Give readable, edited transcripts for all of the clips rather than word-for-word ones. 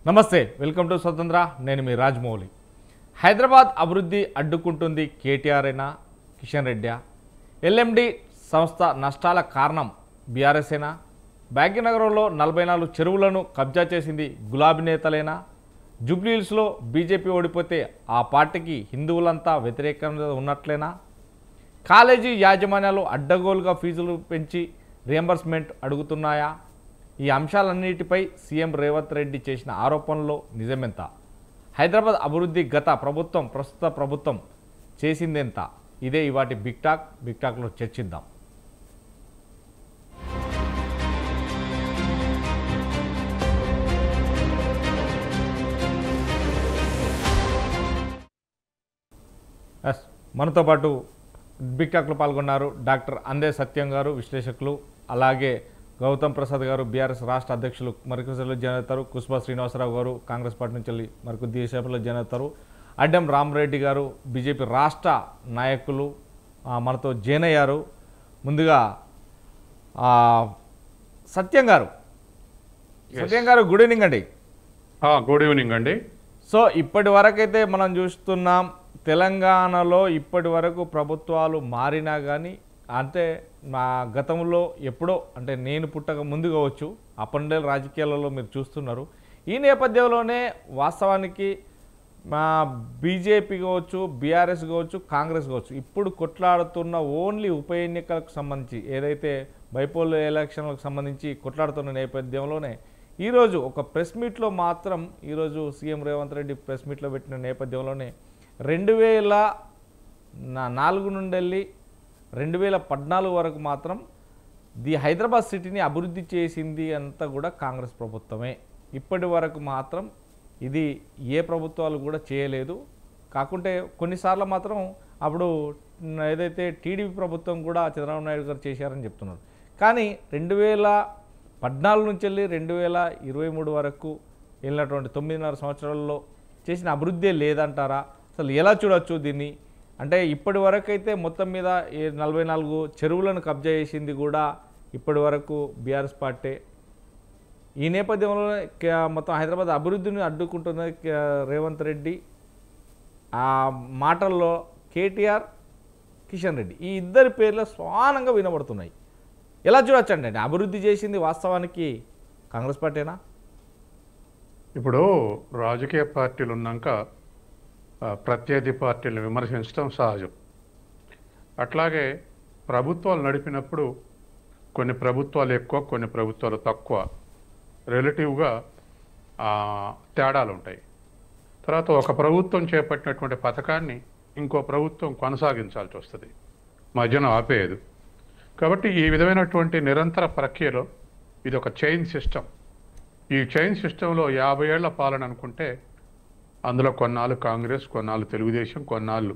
నమస్తే, welcome to స్వతంత్ర. నేను మీ రాజమౌళి. హైదరాబాద్ అభివృద్ధి అడ్డుకుంటుంది కేటీఆర్ అయినా కిషన్ రెడ్డి? ఎల్ఎండి సంస్థ నష్టాల కారణం బీఆర్ఎస్ అయినా? భాగ్యనగరంలో 44 చెరువులను కబ్జా చేసింది గులాబీ నేతలేనా? జూబ్లీహిల్స్లో బీజేపీ ఓడిపోతే ఆ పార్టీకి హిందువులంతా వ్యతిరేకంగా ఉన్నట్లేనా? కాలేజీ యాజమాన్యాలు అడ్డగోలుగా ఫీజులు పెంచి రియంబర్స్మెంట్ అడుగుతున్నాయా? ఈ అంశాలన్నిటిపై సీఎం రేవంత్ రెడ్డి చేసిన ఆరోపణల్లో నిజమెంత? హైదరాబాద్ అభివృద్ధి గత ప్రభుత్వం ప్రస్తుత ప్రభుత్వం చేసిందెంత? ఇదే ఇవాటి బిగ్ టాక్లో చర్చిద్దాం. మనతో పాటు బిగ్ టాక్లో పాల్గొన్నారు డాక్టర్ అందే సత్యం గారు, విశ్లేషకులు. అలాగే గౌతమ్ ప్రసాద్ గారు, బీఆర్ఎస్ రాష్ట్ర అధ్యక్షులు, మరికొద్దిసేపట్లో జాయిన్ అవుతారు. కుస్బా శ్రీనివాసరావు గారు, కాంగ్రెస్ పార్టీ నుంచి మరికొద్దిసేపట్లో జాయిన్ అవుతారు. అడ్డం రామరెడ్డి గారు, బీజేపీ రాష్ట్ర నాయకులు మనతో జాయిన్ అయ్యారు. ముందుగా సత్యం గారు, గుడ్ ఈవినింగ్ అండి. గుడ్ ఈవినింగ్ అండి. సో ఇప్పటి వరకైతే మనం చూస్తున్నాం, తెలంగాణలో ఇప్పటి వరకు ప్రభుత్వాలు మారినా కానీ, అంటే మా గతంలో ఎప్పుడో, అంటే నేను పుట్టక ముందు కావచ్చు, అప్పటి రాజకీయాలలో మీరు చూస్తున్నారు. ఈ నేపథ్యంలోనే వాస్తవానికి మా బీజేపీ కావచ్చు, బీఆర్ఎస్ కావచ్చు, కాంగ్రెస్ కావచ్చు, ఇప్పుడు కొట్లాడుతున్న ఓన్లీ ఉప ఎన్నికలకు సంబంధించి, ఏదైతే బైపోల్ ఎలక్షన్లకు సంబంధించి కొట్లాడుతున్న నేపథ్యంలోనే ఈరోజు ఒక ప్రెస్ మీట్లో మాత్రం, ఈరోజు సీఎం రేవంత్ రెడ్డి ప్రెస్ మీట్లో పెట్టిన నేపథ్యంలోనే 2004 నుండి వెళ్ళి 2014 వరకు మాత్రం హైదరాబాద్ సిటీని అభివృద్ధి చేసింది అంతా కూడా కాంగ్రెస్ ప్రభుత్వమే. ఇప్పటి వరకు మాత్రం ఇది ఏ ప్రభుత్వాలు కూడా చేయలేదు. కాకుంటే కొన్నిసార్లు మాత్రం అప్పుడు ఏదైతే టీడీపీ ప్రభుత్వం కూడా చంద్రబాబు నాయుడు గారు చేశారని చెప్తున్నారు. కానీ 2014 నుంచి వెళ్ళి 2023 వరకు వెళ్ళినటువంటి 9.5 సంవత్సరాల్లో చేసిన అభివృద్ధి లేదంటారా? అసలు ఎలా చూడవచ్చు దీన్ని? అంటే ఇప్పటి వరకు అయితే మొత్తం మీద 44 చెరువులను కబ్జా చేసింది కూడా ఇప్పటి వరకు బీఆర్ఎస్ పార్టీ. ఈ నేపథ్యంలో మొత్తం హైదరాబాద్ అభివృద్ధిని అడ్డుకుంటున్న రేవంత్ రెడ్డి ఆ మాటల్లో కేటీఆర్, కిషన్ రెడ్డి ఈ ఇద్దరి పేర్లు స్వానంగా వినబడుతున్నాయి. ఎలా చూడొచ్చు అంటే అభివృద్ధి చేసింది వాస్తవానికి కాంగ్రెస్ పార్టీనా? ఇప్పుడు రాజకీయ పార్టీలు ఉన్నాక ప్రత్యర్థి పార్టీలను విమర్శించడం సహజం. అట్లాగే ప్రభుత్వాలు నడిపినప్పుడు కొన్ని ప్రభుత్వాలు ఎక్కువ, కొన్ని ప్రభుత్వాలు తక్కువ, రిలేటివ్గా తేడాలు ఉంటాయి. తర్వాత ఒక ప్రభుత్వం చేపట్టినటువంటి పథకాన్ని ఇంకో ప్రభుత్వం కొనసాగించాల్సి వస్తుంది, మధ్యన ఆపేయదు. కాబట్టి ఈ విధమైనటువంటి నిరంతర ప్రక్రియలో ఇది ఒక చైన్ సిస్టమ్. ఈ చైన్ సిస్టంలో 50 ఏళ్ల పాలన అనుకుంటే అందులో కొన్నాళ్ళు కాంగ్రెస్, కొన్నాళ్ళు తెలుగుదేశం, కొన్నాళ్ళు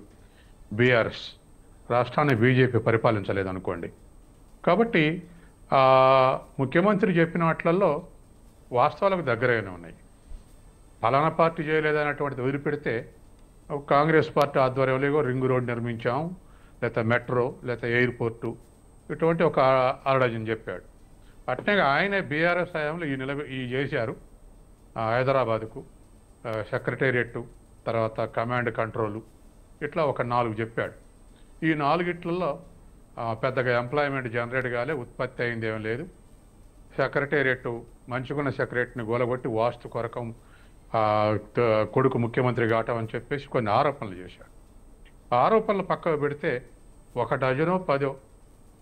బీఆర్ఎస్, రాష్ట్రాన్ని బీజేపీ పరిపాలించలేదనుకోండి. కాబట్టి ముఖ్యమంత్రి చెప్పిన వాటిల్లో వాస్తవాలకు దగ్గరగానే ఉన్నాయి. ఫలానా పార్టీ చేయలేదన్నటువంటిది వదిలిపెడితే కాంగ్రెస్ పార్టీ ఆధ్వర్యంలో రింగ్ రోడ్ నిర్మించాం, లేకపోతే మెట్రో, లేకపోతే ఎయిర్పోర్టు, ఇటువంటి ఒక అరడజన్ చెప్పాడు. అట్నే ఆయనే బీఆర్ఎస్ హయాంలో ఈ చేశారు. హైదరాబాదుకు సెక్రటేరియట్, తర్వాత కమాండ్ కంట్రోలు, ఇట్లా ఒక 4 చెప్పాడు. ఈ 4 పెద్దగా ఎంప్లాయ్మెంట్ జనరేట్ కాలే, ఉత్పత్తి అయింది ఏం లేదు. సెక్రటేరియట్ మంచిగున్న సెక్రటరీని గోలగొట్టి వాస్తు కొరకం కొడుకు ముఖ్యమంత్రి కావటం అని చెప్పేసి కొన్ని ఆరోపణలు చేశాడు. ఆరోపణలు పక్కకు పెడితే 1 డజనో 10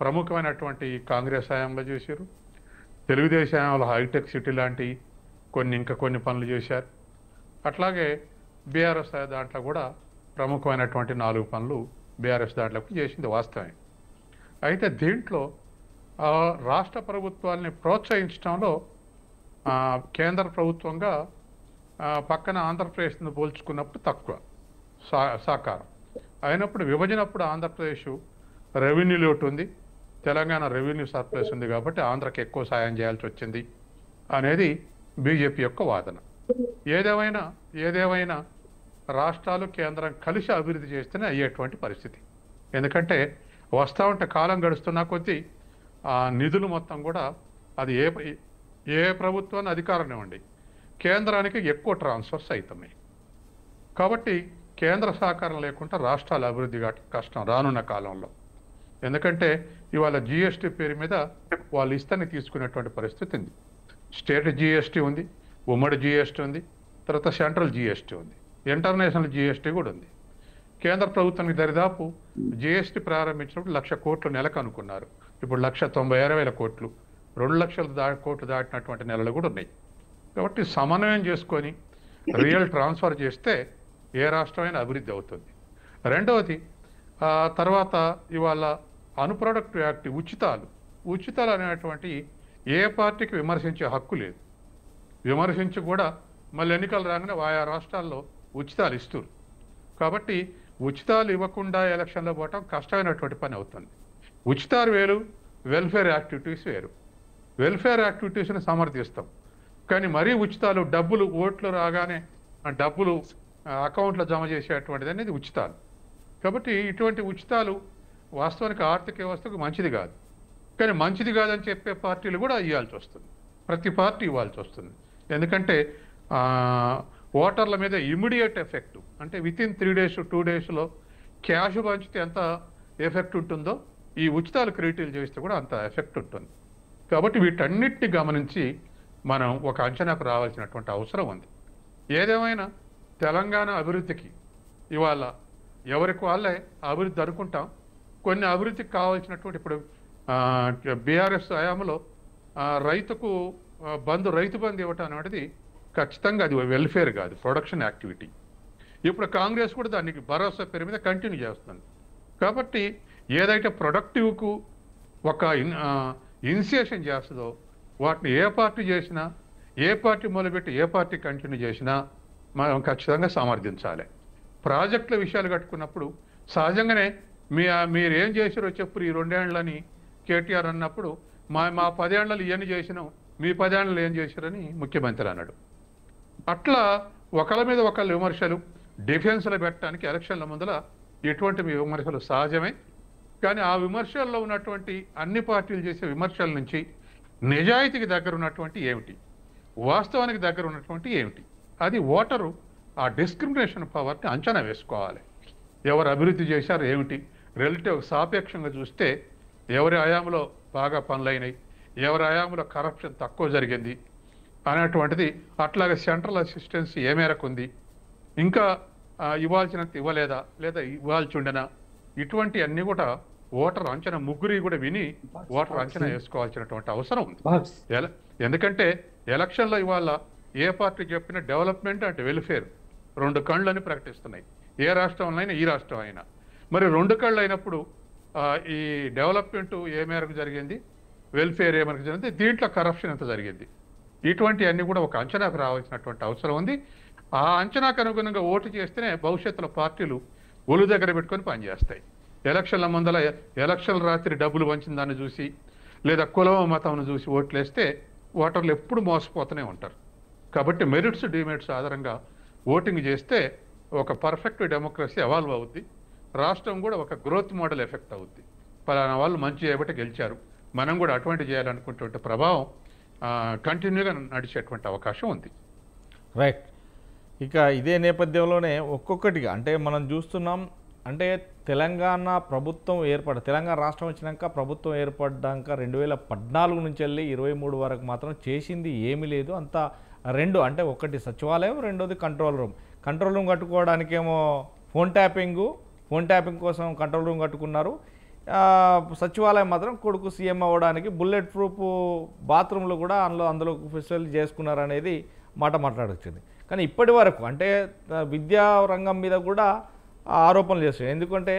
ప్రముఖమైనటువంటి కాంగ్రెస్ హయాంలో చేశారు. తెలుగుదేశం హయాంలో హైటెక్ సిటీ లాంటి కొన్ని పనులు చేశారు. అట్లాగే బీఆర్ఎస్ దాంట్లో కూడా ప్రముఖమైనటువంటి 4 పనులు బీఆర్ఎస్ దాంట్లోకి చేసింది వాస్తవమే. అయితే దీంట్లో రాష్ట్ర ప్రభుత్వాల్ని ప్రోత్సహించడంలో కేంద్ర ప్రభుత్వంగా పక్కన ఆంధ్రప్రదేశ్ను పోల్చుకున్నప్పుడు తక్కువ సహకారం అయినప్పుడు, విభజనప్పుడు ఆంధ్రప్రదేశ్ రెవెన్యూ లోటు ఉంది, తెలంగాణ రెవెన్యూ సర్ప్లస్ ఉంది, కాబట్టి ఆంధ్రకి ఎక్కువ సాయం చేయాల్సి వచ్చింది అనేది బీజేపీ యొక్క వాదన. ఏదేమైనా రాష్ట్రాలు కేంద్రం కలిసి అభివృద్ధి చేస్తేనే అయ్యేటువంటి పరిస్థితి. ఎందుకంటే వస్తూ ఉంటే కాలం గడుస్తున్నా కొద్దీ నిధులు మొత్తం కూడా అది ఏ ప్రభుత్వాన్ని అధికారం ఇవ్వండి, కేంద్రానికి ఎక్కువ ట్రాన్స్ఫర్స్ అవుతున్నాయి. కాబట్టి కేంద్ర సహకారం లేకుండా రాష్ట్రాల అభివృద్ధి కష్టం రానున్న కాలంలో. ఎందుకంటే ఇవాళ జిఎస్టీ పేరు మీద వాళ్ళు ఇస్తాన్ని తీసుకునేటువంటి పరిస్థితి ఉంది. స్టేట్ జిఎస్టీ ఉంది, ఉమ్మడి జిఎస్టీ ఉంది, తర్వాత సెంట్రల్ జిఎస్టీ ఉంది, ఇంటర్నేషనల్ జిఎస్టీ కూడా ఉంది. కేంద్ర ప్రభుత్వానికి దరిదాపు జిఎస్టీ ప్రారంభించినప్పుడు 1,00,000 కోట్లు నెలకు అనుకున్నారు. ఇప్పుడు 1,96,000 కోట్లు, 2,00,000 కోట్లు దాటినటువంటి నెలలు కూడా ఉన్నాయి. కాబట్టి సమన్వయం చేసుకొని రియల్ ట్రాన్స్ఫర్ చేస్తే ఏ రాష్ట్రమైనా అభివృద్ధి అవుతుంది. రెండవది తర్వాత ఇవాళ అన్ప్రొడక్టివ్ యాక్ట్ ఉచితాలు అనేటువంటి ఏ పార్టీకి విమర్శించే హక్కు లేదు. విమర్శించి కూడా మళ్ళీ ఎన్నికలు రాగానే ఆయా రాష్ట్రాల్లో ఉచితాలు ఇస్తారు. కాబట్టి ఉచితాలు ఇవ్వకుండా ఎలక్షన్లో పోవటం కష్టమైనటువంటి పని అవుతుంది. ఉచితాలు వేరు, వెల్ఫేర్ యాక్టివిటీస్ వేరు. వెల్ఫేర్ యాక్టివిటీస్ని సమర్థిస్తాం, కానీ మరీ ఉచితాలు డబ్బులు ఓట్లు రాగానే డబ్బులు అకౌంట్లో జమ చేసేటువంటిది అనేది ఉచితాలు. కాబట్టి ఇటువంటి ఉచితాలు వాస్తవానికి ఆర్థిక వ్యవస్థకు మంచిది కాదు. కానీ మంచిది కాదని చెప్పే పార్టీలు కూడా ఇవ్వాల్సి వస్తుంది. ప్రతి పార్టీ ఇవ్వాల్సి వస్తుంది. ఎందుకంటే ఓటర్ల మీద ఇమ్మీడియట్ ఎఫెక్ట్, అంటే వితిన్ 3 days 2 daysలో క్యాష్ పంచితే ఎంత ఎఫెక్ట్ ఉంటుందో ఈ ఉచితాలు క్రెడిట్లు చేస్తే కూడా అంత ఎఫెక్ట్ ఉంటుంది. కాబట్టి వీటన్నిటిని గమనించి మనం ఒక అంచనాకు రావాల్సినటువంటి అవసరం ఉంది. ఏదేమైనా తెలంగాణ అభివృద్ధికి ఇవాళ ఎవరికి వాళ్ళే అభివృద్ధి అనుకుంటాం. కొన్ని అభివృద్ధికి కావాల్సినటువంటి ఇప్పుడు బీఆర్ఎస్ హయాంలో రైతుకు రైతు బంధు ఇవ్వటం అనేది ఖచ్చితంగా అది వెల్ఫేర్ కాదు, ప్రొడక్షన్ యాక్టివిటీ. ఇప్పుడు కాంగ్రెస్ కూడా దానికి భరోసా పేరు మీద కంటిన్యూ చేస్తుంది. కాబట్టి ఏదైతే ప్రొడక్టివ్కు ఒక ఇనిషియేషన్ చేస్తుందో వాటిని ఏ పార్టీ చేసినా, ఏ పార్టీ మొదలుపెట్టి ఏ పార్టీ కంటిన్యూ చేసినా మనం ఖచ్చితంగా సమర్థించాలి. ప్రాజెక్టుల విషయాలు కట్టుకున్నప్పుడు సహజంగానే మీరు ఏం చేశారో చెప్పు ఈ 2 ఏళ్ళని కేటీఆర్ అన్నప్పుడు మా 10 ఏళ్ళలో ఇవన్నీ చేసినాం, మీ 10 ఏళ్ళలో ఏం చేశారని ముఖ్యమంత్రి అన్నాడు. అట్లా ఒకళ్ళ మీద ఒకళ్ళ విమర్శలు డిఫెన్స్లో పెట్టడానికి ఎలక్షన్ల ముందర ఎటువంటి విమర్శలు సహజమే. కానీ ఆ విమర్శల్లో ఉన్నటువంటి అన్ని పార్టీలు చేసే విమర్శల నుంచి నిజాయితీకి దగ్గర ఉన్నటువంటి ఏమిటి, వాస్తవానికి దగ్గర ఉన్నటువంటి ఏమిటి, అది ఓటరు ఆ డిస్క్రిమినేషన్ పవర్ని అంచనా వేసుకోవాలి. ఎవరు అభివృద్ధి చేశారు ఏమిటి, రిలేటివ్ సాపేక్షంగా చూస్తే ఎవరి హయాంలో బాగా పనులైనాయి, ఎవరి హయాంలో కరప్షన్ తక్కువ జరిగింది అనేటువంటిది, అట్లాగే సెంట్రల్ అసిస్టెన్సీ ఏ మేరకు ఉంది, ఇంకా ఇవ్వాల్సినంత ఇవ్వలేదా, లేదా ఇవ్వాల్సి ఉండనా, ఇటువంటి అన్నీ కూడా ఓటర్ అంచనా ముగ్గురి కూడా విని ఓటర్ అంచనా వేసుకోవాల్సినటువంటి అవసరం ఉంది. ఎందుకంటే ఎలక్షన్లో ఇవాళ ఏ పార్టీ చెప్పినా డెవలప్మెంట్ అంటే వెల్ఫేర్ 2 కళ్ళని ప్రకటిస్తున్నాయి. ఏ రాష్ట్రంలో అయినా, ఈ రాష్ట్రం అయినా. మరి 2 కళ్ళు అయినప్పుడు ఈ డెవలప్మెంట్ ఏ మేరకు జరిగింది, వెల్ఫేర్ ఏ మేరకు జరిగింది, దీంట్లో కరప్షన్ ఎంత జరిగింది, ఇటువంటి అన్నీ కూడా ఒక అంచనాకు రావాల్సినటువంటి అవసరం ఉంది. ఆ అంచనాకు అనుగుణంగా ఓటు చేస్తేనే భవిష్యత్తులో పార్టీలు ఒళ్ళు దగ్గర పెట్టుకొని పనిచేస్తాయి. ఎలక్షన్ల ముందల ఎలక్షన్ రాత్రి డబ్బులు పంచిన దాన్ని చూసి లేదా కులం మతంను చూసి ఓట్లేస్తే ఓటర్లు ఎప్పుడు మోసపోతూనే ఉంటారు. కాబట్టి మెరిట్స్ డిమెరిట్స్ ఆధారంగా ఓటింగ్ చేస్తే ఒక పర్ఫెక్ట్ డెమోక్రసీ ఎవాల్వ్ అవుద్ది. రాష్ట్రం కూడా ఒక గ్రోత్ మోడల్ ఎఫెక్ట్ అవుద్ది. పలానా వాళ్ళు మంచి చేయబట్టి గెలిచారు, మనం కూడా అటువంటి చేయాలనుకునేటువంటి ప్రభావం కంటిన్యూగా నడిచేటువంటి అవకాశం ఉంది. రైట్. ఇక ఇదే నేపథ్యంలోనే ఒక్కొక్కటిగా అంటే మనం చూస్తున్నాం, అంటే తెలంగాణ రాష్ట్రం వచ్చినాక ప్రభుత్వం ఏర్పడ్డాక 2014 నుంచి వెళ్ళి 23 వరకు మాత్రం చేసింది ఏమీ లేదు. అంతా అంటే ఒకటి సచివాలయం, రెండోది కంట్రోల్ రూమ్ కట్టుకోవడానికేమో ఫోన్ ట్యాపింగ్ కోసం కంట్రోల్ రూమ్ కట్టుకున్నారు. సచివాలయం మాత్రం కొడుకు సీఎం అవ్వడానికి బుల్లెట్ ప్రూఫ్ బాత్రూంలు కూడా అందులో ఫెసిలిటీ చేసుకున్నారు అనేది మాట్లాడొచ్చింది. కానీ ఇప్పటి వరకు అంటే విద్యా రంగం మీద కూడా ఆరోపణలు చేస్తున్నాయి. ఎందుకంటే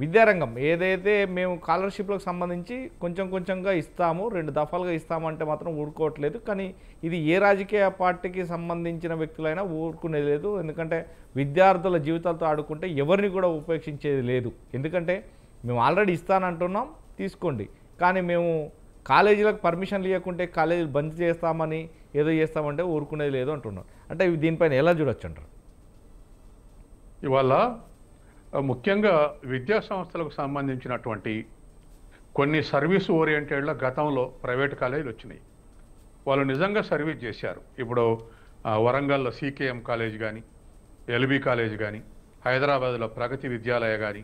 విద్యారంగం ఏదైతే మేము స్కాలర్షిప్లకు సంబంధించి కొంచెంగా ఇస్తాము, 2 దఫాలుగా ఇస్తామంటే మాత్రం ఊరుకోవట్లేదు. కానీ ఇది ఏ రాజకీయ పార్టీకి సంబంధించిన వ్యక్తులైనా ఊరుకునేది లేదు. ఎందుకంటే విద్యార్థుల జీవితాలతో ఆడుకుంటే ఎవరిని కూడా ఉపేక్షించేది లేదు. ఎందుకంటే మేము ఆల్రెడీ ఇస్తానంటున్నాం, తీసుకోండి, కానీ మేము కాలేజీలకు పర్మిషన్లు ఇవ్వకుంటే కాలేజీలు బంద్ చేస్తామని ఏదో చేస్తామంటే ఊరుకునేది లేదు అంటున్నాం. అంటే దీనిపైన ఎలా చూడొచ్చు అంటారు? ఇవాళ ముఖ్యంగా విద్యా సంస్థలకు సంబంధించినటువంటి కొన్ని సర్వీస్ ఓరియంటెడ్లో గతంలో ప్రైవేట్ కాలేజీలు వచ్చినాయి. వాళ్ళు నిజంగా సర్వీస్ చేశారు. ఇప్పుడు వరంగల్లో సీకేఎం కాలేజ్ కానీ, ఎల్బీ కాలేజ్ కానీ, హైదరాబాద్లో ప్రగతి విద్యాలయ కానీ,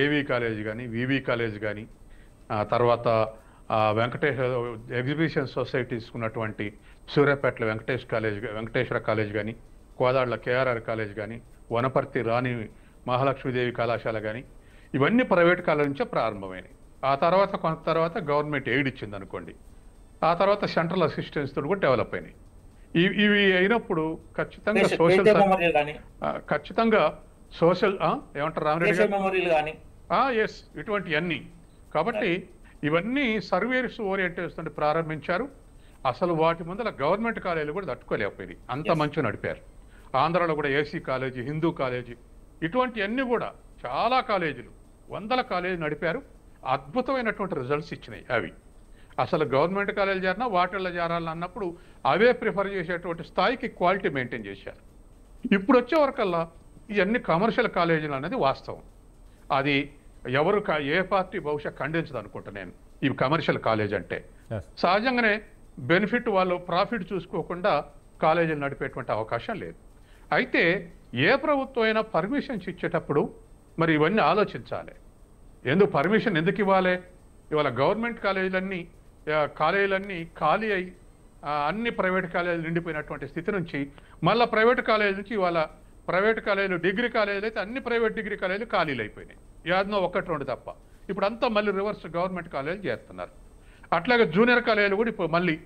ఏవీ కాలేజ్ కానీ, వివి కాలేజ్ కానీ, తర్వాత ఎగ్జిబిషన్ సొసైటీస్ ఉన్నటువంటి సూర్యాపేటలో వెంకటేశ్వర కాలేజ్ కానీ, కోదాడలో కేఆర్ఆర్ కాలేజ్ కానీ, వనపర్తి రాణి మహాలక్ష్మీదేవి కళాశాల కానీ, ఇవన్నీ ప్రైవేట్ కాలేజ్ నుంచే ప్రారంభమైనవి. ఆ తర్వాత కొంత తర్వాత గవర్నమెంట్ ఎయిడ్ ఇచ్చింది అనుకోండి. ఆ తర్వాత సెంట్రల్ అసిస్టెన్స్ తోటి కూడా డెవలప్ అయినాయి. ఇవి అయినప్పుడు ఖచ్చితంగా సోషల్ ఏమంటారు రామరెడ్డి గారు, ఎస్, ఇటువంటివన్నీ. కాబట్టి ఇవన్నీ సర్వీస్ ఓరియంటేషన్ ప్రారంభించారు. అసలు వాటి ముందర గవర్నమెంట్ కాలేజీలు కూడా తట్టుకోలేకపోయింది, అంత మంచిగా నడిపారు. ఆంధ్రాలో కూడా ఏసీ కాలేజీ, హిందూ కాలేజీ, ఇటువంటివన్నీ కూడా చాలా కాలేజీలు, 100 కాలేజీలు నడిపారు. అద్భుతమైనటువంటి రిజల్ట్స్ ఇచ్చినాయి అవి. అసలు గవర్నమెంట్ కాలేజీ చేరినా వాటిల్లో చేరాలని అన్నప్పుడు అవే ప్రిఫర్ చేసేటువంటి స్థాయికి క్వాలిటీ మెయింటైన్ చేశారు. ఇప్పుడు వచ్చే వరకల్లా ఇవన్నీ కమర్షియల్ కాలేజీలు అనేది వాస్తవం. అది ఎవరు ఏ పార్టీ బహుశా ఖండించదు అనుకుంటా నేను. ఇవి కమర్షియల్ కాలేజ్ అంటే సహజంగానే బెనిఫిట్ వాళ్ళు ప్రాఫిట్ చూసుకోకుండా కాలేజీలు నడిపేటువంటి అవకాశం లేదు. అయితే ఏ ప్రభుత్వం అయినా పర్మిషన్స్ ఇచ్చేటప్పుడు మరి ఇవన్నీ ఆలోచించాలి. పర్మిషన్ ఎందుకు ఇవ్వాలి? ఇవాళ గవర్నమెంట్ కాలేజీలన్నీ ఖాళీ అయి అన్ని ప్రైవేట్ కాలేజీలు నిండిపోయినటువంటి స్థితి నుంచి మళ్ళీ ప్రైవేట్ కాలేజీ నుంచి ఇవాళ ప్రైవేట్ కాలేజీలు, డిగ్రీ కాలేజీలు అయితే అన్ని ప్రైవేట్ డిగ్రీ కాలేజీలు ఖాళీలు అయిపోయినాయి. యాదనో 1-2 తప్ప. ఇప్పుడు అంతా మళ్ళీ రివర్స్ గవర్నమెంట్ కాలేజీలు చేస్తున్నారు. అట్లాగే జూనియర్ కాలేజీలు కూడా ఇప్పుడు మళ్ళీ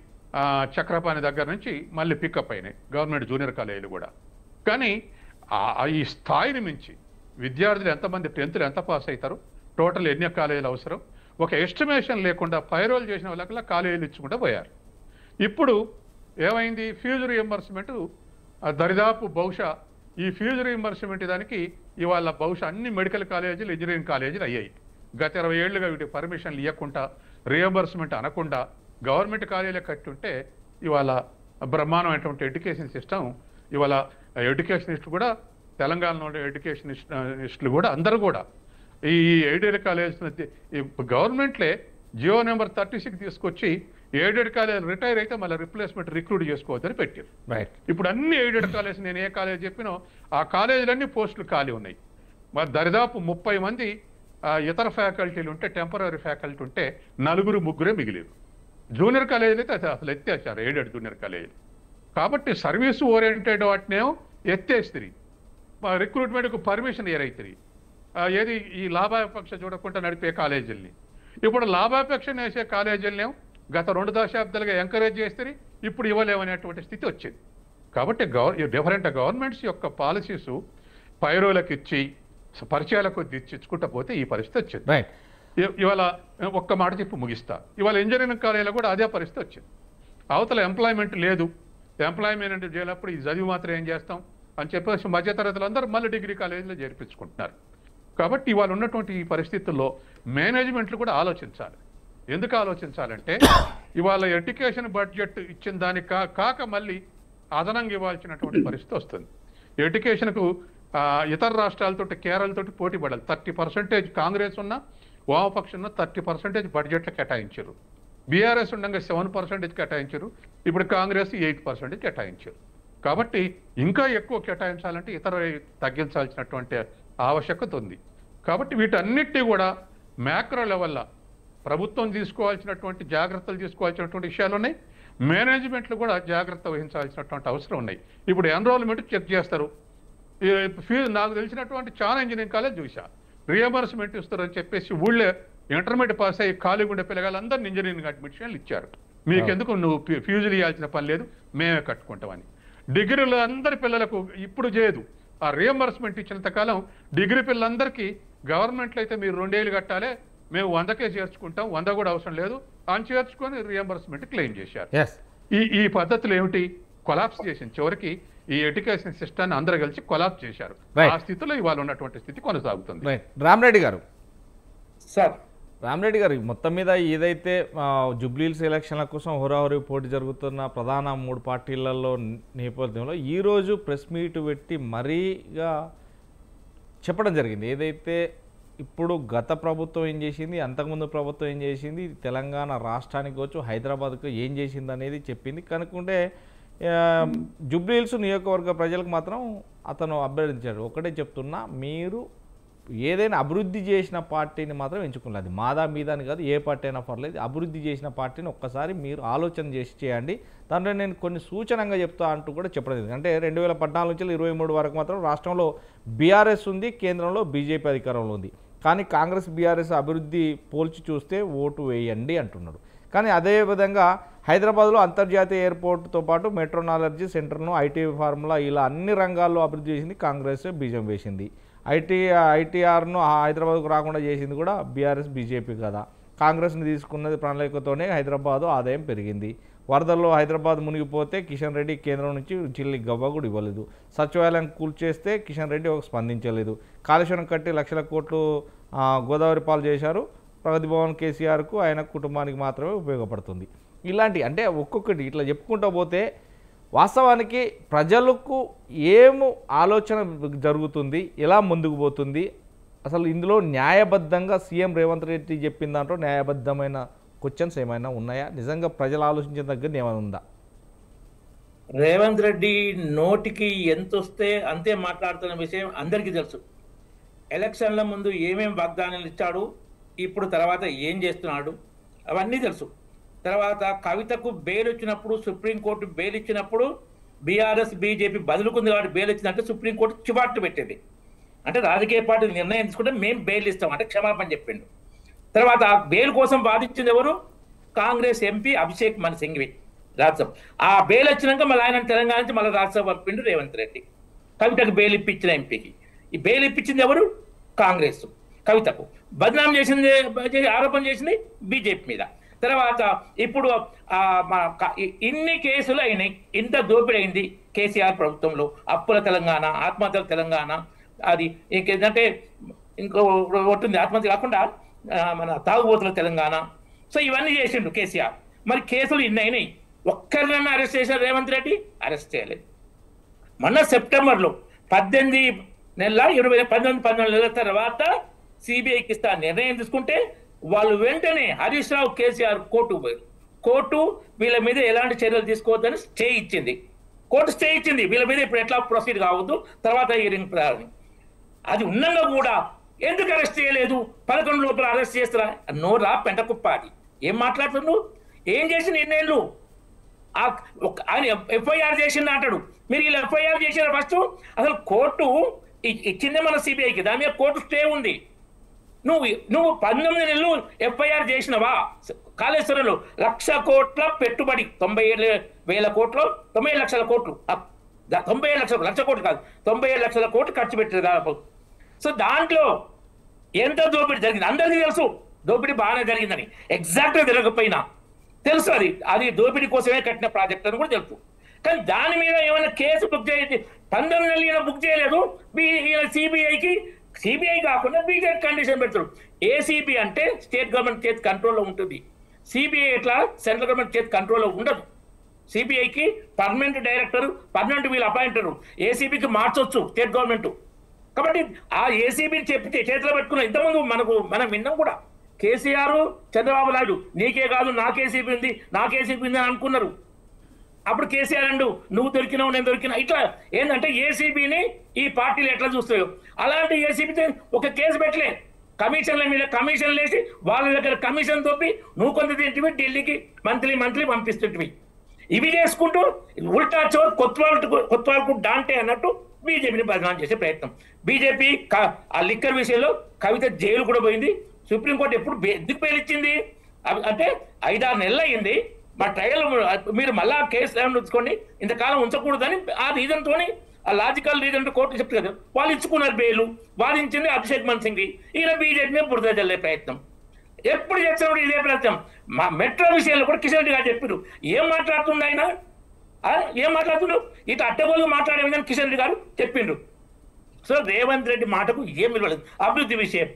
చక్రపాణి దగ్గర నుంచి మళ్ళీ పికప్ అయినాయి గవర్నమెంట్ జూనియర్ కాలేజీలు కూడా. కానీ ఈ స్థాయిని మించి విద్యార్థులు ఎంతమంది 10th ఎంత పాస్ అవుతారు, టోటల్ ఎన్ని కాలేజీలు అవసరం, ఒక ఎస్టిమేషన్ లేకుండా పైరోల్ చేసిన వాళ్ళకల్లా కాలేజీలు ఇచ్చుకుంటూ పోయారు. ఇప్పుడు ఏమైంది? ఫీజు రీఎంబర్స్మెంట్ దరిదాపు బహుశా ఈ ఫీజు రీఎంబర్స్మెంట్ దానికి ఇవాళ బహుశా అన్ని మెడికల్ కాలేజీలు, ఇంజనీరింగ్ కాలేజీలు అయ్యాయి. గత 20 ఏళ్లుగా వీటికి పర్మిషన్లు ఇవ్వకుండా, రీఎంబర్స్మెంట్ అనకుండా గవర్నమెంట్ కాలేజీలు కట్టుంటే ఇవాళ బ్రహ్మాండమైనటువంటి ఎడ్యుకేషన్ సిస్టమ్. ఇవాళ ఎడ్యుకేషనిస్టులు కూడా, తెలంగాణలో ఎడ్యుకేషనిస్టులు కూడా అందరూ కూడా ఈ ఎయిడెడ్ కాలేజ్ గవర్నమెంట్లే జియో నెంబర్ 36 తీసుకొచ్చి ఎయిడెడ్ కాలేజ్ రిటైర్ అయితే మళ్ళీ రిప్లేస్మెంట్ రిక్రూట్ చేసుకోవద్దని పెట్టారు. ఇప్పుడు అన్ని ఎయిడెడ్ కాలేజ్, నేను ఏ కాలేజ్ చెప్పినో ఆ కాలేజీలన్నీ పోస్టులు ఖాళీ ఉన్నాయి. మరి దరిదాపు 30 మంది ఇతర ఫ్యాకల్టీలు ఉంటే, టెంపరీ ఫ్యాకల్టీ ఉంటే 4-3 మిగిలేరు. జూనియర్ కాలేజీలు అయితే అసలు ఎత్తేసారు ఎయిడెడ్ జూనియర్ కాలేజీలు. కాబట్టి సర్వీస్ ఓరియంటెడ్ వాటినేమో ఎత్తేస్తుంది, రిక్రూట్మెంట్కు పర్మిషన్ ఏరైతుంది. ఏది ఈ లాభాపేక్ష చూడకుండా నడిపే కాలేజీల్ని ఇప్పుడు లాభాపేక్ష వేసే కాలేజీలనేమో గత 2 దశాబ్దాలుగా ఎంకరేజ్ చేస్తే ఇప్పుడు ఇవ్వలేమనేటువంటి స్థితి వచ్చింది. కాబట్టి డిఫరెంట్ గవర్నమెంట్స్ యొక్క పాలసీస్ పైరోలకు ఇచ్చి పరిచయాలకు ఇచ్చుకుంటా పోతే ఈ పరిస్థితి వచ్చింది. ఇవాళ ఒక్క మాట చెప్పి ముగిస్తా. ఇవాళ ఇంజనీరింగ్ కాలేజీలో కూడా అదే పరిస్థితి వచ్చింది. అవతల ఎంప్లాయ్మెంట్ లేదు, ఎంప్లాయ్మెంట్ చేయాలప్పుడు ఈ చదివి మాత్రం ఏం చేస్తాం అని చెప్పేసి మధ్యతరగతులు అందరూ మళ్ళీ డిగ్రీ కాలేజీలో చేర్పించుకుంటున్నారు. కాబట్టి ఇవాళ ఉన్నటువంటి ఈ పరిస్థితుల్లో మేనేజ్మెంట్లు కూడా ఆలోచించాలి. ఎందుకు ఆలోచించాలంటే ఇవాళ ఎడ్యుకేషన్ బడ్జెట్ ఇచ్చిన దానికి కాక మళ్ళీ అదనంగా ఇవ్వాల్సినటువంటి పరిస్థితి వస్తుంది. ఎడ్యుకేషన్కు ఇతర రాష్ట్రాలతో, కేరళతోటి పోటీ పడాలి. 30% కాంగ్రెస్ ఉన్న, వామపక్షం ఉన్న 30% బడ్జెట్లు కేటాయించారు. బీఆర్ఎస్ ఉండగా 7% కేటాయించారు. ఇప్పుడు కాంగ్రెస్ 8% కేటాయించారు. కాబట్టి ఇంకా ఎక్కువ కేటాయించాలంటే ఇతర తగ్గించాల్సినటువంటి ఆవశ్యకత ఉంది. కాబట్టి వీటన్నిటినీ కూడా మ్యాక్రో లెవెల్లో ప్రభుత్వం తీసుకోవాల్సినటువంటి జాగ్రత్తలు తీసుకోవాల్సినటువంటి విషయాలు ఉన్నాయి. మేనేజ్మెంట్లు కూడా జాగ్రత్త వహించాల్సినటువంటి అవసరం ఉన్నాయి. ఇప్పుడు ఎన్రోల్మెంట్ చెక్ చేస్తారు. ఫీజు నాకు తెలిసినటువంటి చాలా ఇంజనీరింగ్ కాలేజ్ చూసా, రియంబర్స్మెంట్ ఇస్తారని చెప్పేసి ఊళ్ళో ఇంటర్మీడియట్ పాస్ అయ్యి ఖాళీ ఉండే పిల్లగాళ్ళందరినీ ఇంజనీరింగ్ అడ్మిషన్లు ఇచ్చారు. మీకెందుకు, నువ్వు ఫీజులు ఇవ్వాల్సిన పని లేదు, మేమే కట్టుకుంటామని. డిగ్రీలు అందరి పిల్లలకు ఇప్పుడు చేయదు. ఆ రియంబర్స్మెంట్ ఇచ్చినంత కాలం డిగ్రీ పిల్లలందరికీ గవర్నమెంట్లో అయితే మీరు 2 ఏళ్ళు కట్టాలి, మేము 100కే చేర్చుకుంటాం, 100 కూడా అవసరం లేదు అని చేర్చుకొని రియంబర్స్మెంట్ క్లెయిమ్ చేశారు. ఈ పద్ధతులు ఏమిటి? కొలాప్స్ చేసింది. చివరికి ఈ ఎడ్యుకేషన్ సిస్టమ్ అందరూ కలిసి కొలాప్స్ చేశారు. ఆ స్థితిలో ఇవాళ ఉన్నటువంటి స్థితి కొనసాగుతుంది. రామరెడ్డి గారు రామరెడ్డి గారు మొత్తం మీద ఏదైతే జూబ్లీహిల్స్ ఎలక్షన్ల కోసం హోరాహోరీ పోటీ జరుగుతున్న ప్రధాన 3 పార్టీలలో నేపథ్యంలో ఈరోజు ప్రెస్ మీట్ పెట్టి మరీగా చెప్పడం జరిగింది. ఏదైతే ఇప్పుడు గత ప్రభుత్వం ఏం చేసింది, అంతకుముందు ప్రభుత్వం ఏం చేసింది, తెలంగాణ రాష్ట్రానికి వచ్చు హైదరాబాద్కు ఏం చేసింది అనేది చెప్పింది. కనుకుంటే జూబ్లీహిల్స్ నియోజకవర్గ ప్రజలకు మాత్రం అతను అభ్యర్థించాడు. ఒకటే చెప్తున్నా, మీరు ఏదైనా అభివృద్ధి చేసిన పార్టీని మాత్రం ఎంచుకోలేదు. అది మాదా మీద అని కాదు, ఏ పార్టీ అయినా పర్లేదు. అభివృద్ధి చేసిన పార్టీని ఒక్కసారి మీరు ఆలోచన చేసి చేయండి. దాంట్లో నేను కొన్ని సూచనంగా చెప్తా అంటూ కూడా చెప్పలేదు. అంటే 2014 నుంచి 23 వరకు మాత్రం రాష్ట్రంలో బీఆర్ఎస్ ఉంది, కేంద్రంలో బీజేపీ అధికారంలో ఉంది. కానీ కాంగ్రెస్ బీఆర్ఎస్ అభివృద్ధి పోల్చి చూస్తే ఓటు వేయండి అంటున్నాడు. కానీ అదేవిధంగా హైదరాబాద్లో అంతర్జాతీయ ఎయిర్పోర్ట్తో పాటు మెట్రోనాలజీ సెంటర్ను, ఐటీ ఫార్ములా, ఇలా అన్ని రంగాల్లో అభివృద్ధి చేసింది కాంగ్రెస్, బీజం వేసింది. ఐటీఆర్ను హైదరాబాద్కు రాకుండా చేసింది కూడా బీఆర్ఎస్, బీజేపీ కదా. కాంగ్రెస్ని తీసుకున్నది ప్రణాళికతోనే హైదరాబాదు ఆదాయం పెరిగింది. వరదల్లో హైదరాబాద్ మునిగిపోతే కిషన్ రెడ్డి కేంద్రం నుంచి చిల్లి గవ్వ కూడా ఇవ్వలేదు. సచివాలయం కూల్చేస్తే కిషన్ రెడ్డి ఒక స్పందించలేదు. కాళేశ్వరం కట్టి లక్షల కోట్లు గోదావరి పాలు చేశారు. ప్రగతి భవన్ కేసీఆర్కు, ఆయన కుటుంబానికి మాత్రమే ఉపయోగపడుతుంది. ఇలాంటి అంటే ఒక్కొక్కటి ఇట్లా చెప్పుకుంటూ పోతే వాస్తవానికి ప్రజలకు ఏము ఆలోచన జరుగుతుంది, ఎలా ముందుకు పోతుంది, అసలు ఇందులో న్యాయబద్ధంగా సీఎం రేవంత్ రెడ్డి చెప్పిన దాంట్లో న్యాయబద్ధమైన క్వశ్చన్స్ ఏమైనా ఉన్నాయా? నిజంగా ప్రజలు ఆలోచించిన దగ్గర ఏమైనా ఉందా? రేవంత్ రెడ్డి నోటికి ఎంత వస్తే అంతే మాట్లాడుతున్న విషయం అందరికీ తెలుసు. ఎలక్షన్ల ముందు ఏమేం వాగ్దానాలు ఇచ్చాడు, ఇప్పుడు తర్వాత ఏం చేస్తున్నాడు అవన్నీ తెలుసు. తర్వాత కవితకు బెయిల్ ఇచ్చినప్పుడు, సుప్రీంకోర్టు బెయిల్ ఇచ్చినప్పుడు బీఆర్ఎస్ బీజేపీ బదులుకుంది కాబట్టి బెయిల్ ఇచ్చిందంటే సుప్రీంకోర్టు చివాట్లు పెట్టింది. అంటే రాజకీయ పార్టీలు నిర్ణయం తీసుకుంటే మేము బెయిల్ ఇస్తాం అంటే క్షమాపణ చెప్పిండు. తర్వాత బెయిల్ కోసం వాదించింది ఎవరు? కాంగ్రెస్ ఎంపీ అభిషేక్ మను సింఘ్వి రాజ్యసభ. ఆ బెయిల్ వచ్చినాక మళ్ళీ ఆయన తెలంగాణ నుంచి మళ్ళీ రాజ్యసభ పంపిండు రేవంత్ రెడ్డి. కవితకు బెయిల్ ఇప్పించిన ఎంపీకి. ఈ బెయిల్ ఇప్పించింది ఎవరు? కాంగ్రెస్. కవితకు బదనాం చేసింది, ఆరోపణ చేసింది బీజేపీ మీద. తర్వాత ఇప్పుడు ఇన్ని కేసులు అయినాయి, ఇంత దోపిడీ అయింది కేసీఆర్ ప్రభుత్వంలో. అప్పుల తెలంగాణ, ఆత్మహత్యల తెలంగాణ, అది ఇంకేంటంటే ఇంకో ఒకటి ఆత్మహత్య కాకుండా మన తాగుబోతుల తెలంగాణ. సో ఇవన్నీ చేసిండు కేసీఆర్. మరి కేసులు ఇన్ని అయినాయి, ఒక్కరినన్నా అరెస్ట్ చేశారు రేవంత్ రెడ్డి? అరెస్ట్ చేయలేదు. మొన్న సెప్టెంబర్లో 18 నెలల 19 నెలల తర్వాత సిబిఐకి ఇస్తా నిర్ణయం తీసుకుంటే వాళ్ళు వెంటనే హరీష్ రావు, కేసీఆర్ కోర్టుకు పోయారు. కోర్టు వీళ్ళ మీద ఎలాంటి చర్యలు తీసుకోవద్దని స్టే ఇచ్చింది. కోర్టు స్టే ఇచ్చింది, వీళ్ళ మీద ఇప్పుడు ఎట్లా ప్రొసీడ్ కావద్దు, తర్వాత హియరింగ్ ప్రారంభం. అది ఉన్నంగా కూడా ఎందుకు అరెస్ట్ చేయలేదు? 11 లోపల అరెస్ట్ చేస్తారా? నోరా పెంట కుప్ప. అది ఏం మాట్లాడుతున్నావు? ఏం చేసిన ఎన్నేళ్ళు? ఆయన ఎఫ్ఐఆర్ చేసింది అంటాడు. మీరు వీళ్ళు ఎఫ్ఐఆర్ చేసిన ఫస్ట్ అసలు కోర్టు ఇచ్చిందే మన సిబిఐకి, దాని మీద కోర్టు స్టే ఉంది. నువ్వు 19 నెలలు ఎఫ్ఐఆర్ చేసినవా? కాళేశ్వరంలో 1,00,000 కోట్ల పెట్టుబడి, 97,000 కోట్లు, 97 లక్షల కోట్లు, 97 లక్షల కోట్లు కాదు, 97 లక్షల కోట్లు ఖర్చు పెట్టారు దాదాపు. సో దాంట్లో ఎంత దోపిడీ జరిగింది అందరికీ తెలుసు. దోపిడీ బాగానే జరిగిందని, ఎగ్జాక్ట్గా జరగకపోయినా తెలుసు. అది దోపిడీ కోసమే కట్టిన ప్రాజెక్ట్ అని కూడా తెలుసు. కానీ దాని మీద ఏమైనా కేసు బుక్ చేయండి, 19 నెలలు బుక్ చేయలేదు. సిబిఐ కాకుండా బీజేపీ కండిషన్ పెడతారు. ఏసీబీ అంటే స్టేట్ గవర్నమెంట్ చేతి కంట్రోల్లో ఉంటుంది. సిబిఐ ఎట్లా సెంట్రల్ గవర్నమెంట్ చేతి కంట్రోల్లో ఉండదు. సిబిఐకి పర్మనెంట్ డైరెక్టర్, పర్మనెంట్ వీళ్ళు అపాయింటరు. ఏసీబీకి మార్చొచ్చు స్టేట్ గవర్నమెంట్. కాబట్టి ఆ ఏసీబీని చెప్పి చేతిలో పెట్టుకున్న ఇంతకుముందు మనం విన్నాం కూడా. కేసీఆర్, చంద్రబాబు నాయుడు నీకే కాదు నాకేసీబీ ఉంది అని అనుకున్నారు. అప్పుడు కేసీఆర్ అండు నువ్వు దొరికినావు నేను దొరికినా, ఇట్లా ఏంటంటే ఏసీబీని ఈ పార్టీలు ఎట్లా చూస్తాయో అలాంటి ఏసీబీతో ఒక కేసు పెట్టలే. కమిషన్ల మీద కమిషన్లు వేసి వాళ్ళ దగ్గర కమిషన్ తోపి నువ్వు కొంత తింటివి, ఢిల్లీకి మంత్లీ పంపిస్తుంటివి. ఇవి చేసుకుంటూ ఉల్టా చోర్ కొత్వాల్కు డాంటే అన్నట్టు బీజేపీని బదనాం చేసే ప్రయత్నం. బీజేపీ ఆ లిక్కర్ విషయంలో కవిత జైలు కూడా పోయింది. సుప్రీంకోర్టు ఎప్పుడు ఎందుకు బెయిల్ ఇచ్చింది అంటే 5-6 నెలలు అయింది. మా ట్రయల్ మీరు మళ్ళా కేసు ఉంచుకోండి, ఇంతకాలం ఉంచకూడదని ఆ రీజన్తో, ఆ లాజికల్ రీజన్ కోర్టు చెప్తుంది కదా, వాళ్ళు ఇచ్చుకున్నారు బెయిల్. వాదించింది అభిషేక్ మను సింఘ్వి. ఈయన బీజేపీ మీద బురద జల్లే ప్రయత్నం ఎప్పుడు చేస్తున్నప్పుడు ఇదే ప్రయత్నం. మా మెట్రో విషయంలో కూడా కిషన్ రెడ్డి గారు చెప్పారు. ఏం మాట్లాడుతుండ ఆయన, ఏం మాట్లాడుతుండ్రు? ఇట్లా అట్టగోలు మాట్లాడే విధంగా కిషన్ రెడ్డి గారు చెప్పిండ్రు. సో రేవంత్ రెడ్డి మాటకు ఏం విలువలేదు. అభివృద్ధి విషయం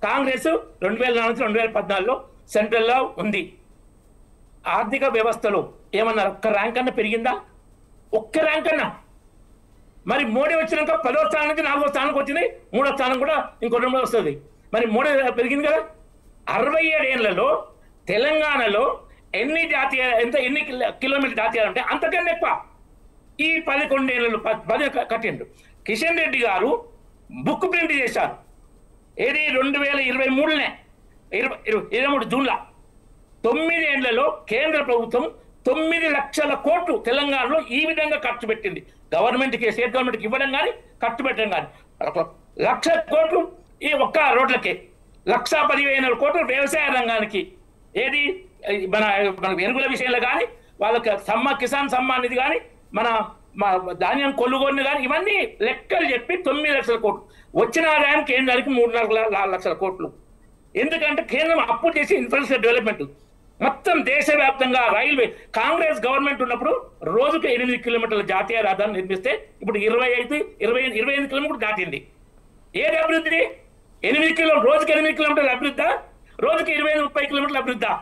కాంగ్రెస్ 2004-2014లో సెంట్రల్లో ఉంది. ఆర్థిక వ్యవస్థలో ఏమన్నారు? ఒక్క ర్యాంక్ అన్నా పెరిగిందా? ఒక్క ర్యాంక్ అన్నా. మరి మోడీ వచ్చినాక 10వ స్థానం నుంచి 4వ స్థానానికి వచ్చింది, 3వ స్థానం కూడా ఇంకో 2 వస్తుంది. మరి మోడీ పెరిగింది కదా. 67 ఏళ్లలో తెలంగాణలో ఎన్ని కిలోమీటర్ జాతీయాలు అంటే అంతకన్నా ఎక్కువ. ఈ 11 ఏళ్ళు 10 కట్టిండు. కిషన్ రెడ్డి గారు బుక్ ప్రింట్ చేశారు. ఏది 2023 23 జూన్లో. 9 ఏళ్లలో కేంద్ర ప్రభుత్వం 9 లక్షల కోట్లు తెలంగాణలో ఈ విధంగా ఖర్చు పెట్టింది. గవర్నమెంట్కి, స్టేట్ గవర్నమెంట్కి ఇవ్వడం కానీ ఖర్చు పెట్టడం కానీ 1 లక్ష కోట్లు ఈ ఒక్క రోడ్లకే, 1,15,000 కోట్లు వ్యవసాయ రంగానికి, ఏది మన ఎరువుల విషయంలో కానీ, వాళ్ళకి కిసాన్ సమ్మాన్ నిధి కానీ, మన ధాన్యం కొనుగోలు కానీ, ఇవన్నీ లెక్కలు చెప్పి 9 లక్షల కోట్లు. వచ్చిన ఆదాయం కేంద్రానికి 3,4 లక్షల కోట్లు. ఎందుకంటే కేంద్రం అప్పు చేసి ఇన్ఫ్రాస్ట్రక్చర్ డెవలప్మెంట్ మొత్తం దేశవ్యాప్తంగా రైల్వే కాంగ్రెస్ గవర్నమెంట్ ఉన్నప్పుడు రోజుకు 8 కిలోమీటర్ల జాతీయ రహదారిని నిర్మిస్తే ఇప్పుడు 25 కిలోమీటర్లు దాటింది. ఏది అభివృద్ధి? 8 కిలోమీటర్లు, రోజుకి 8 కిలోమీటర్ల అభివృద్ధి, రోజుకి 25-30 కిలోమీటర్ల అభివృద్ధి.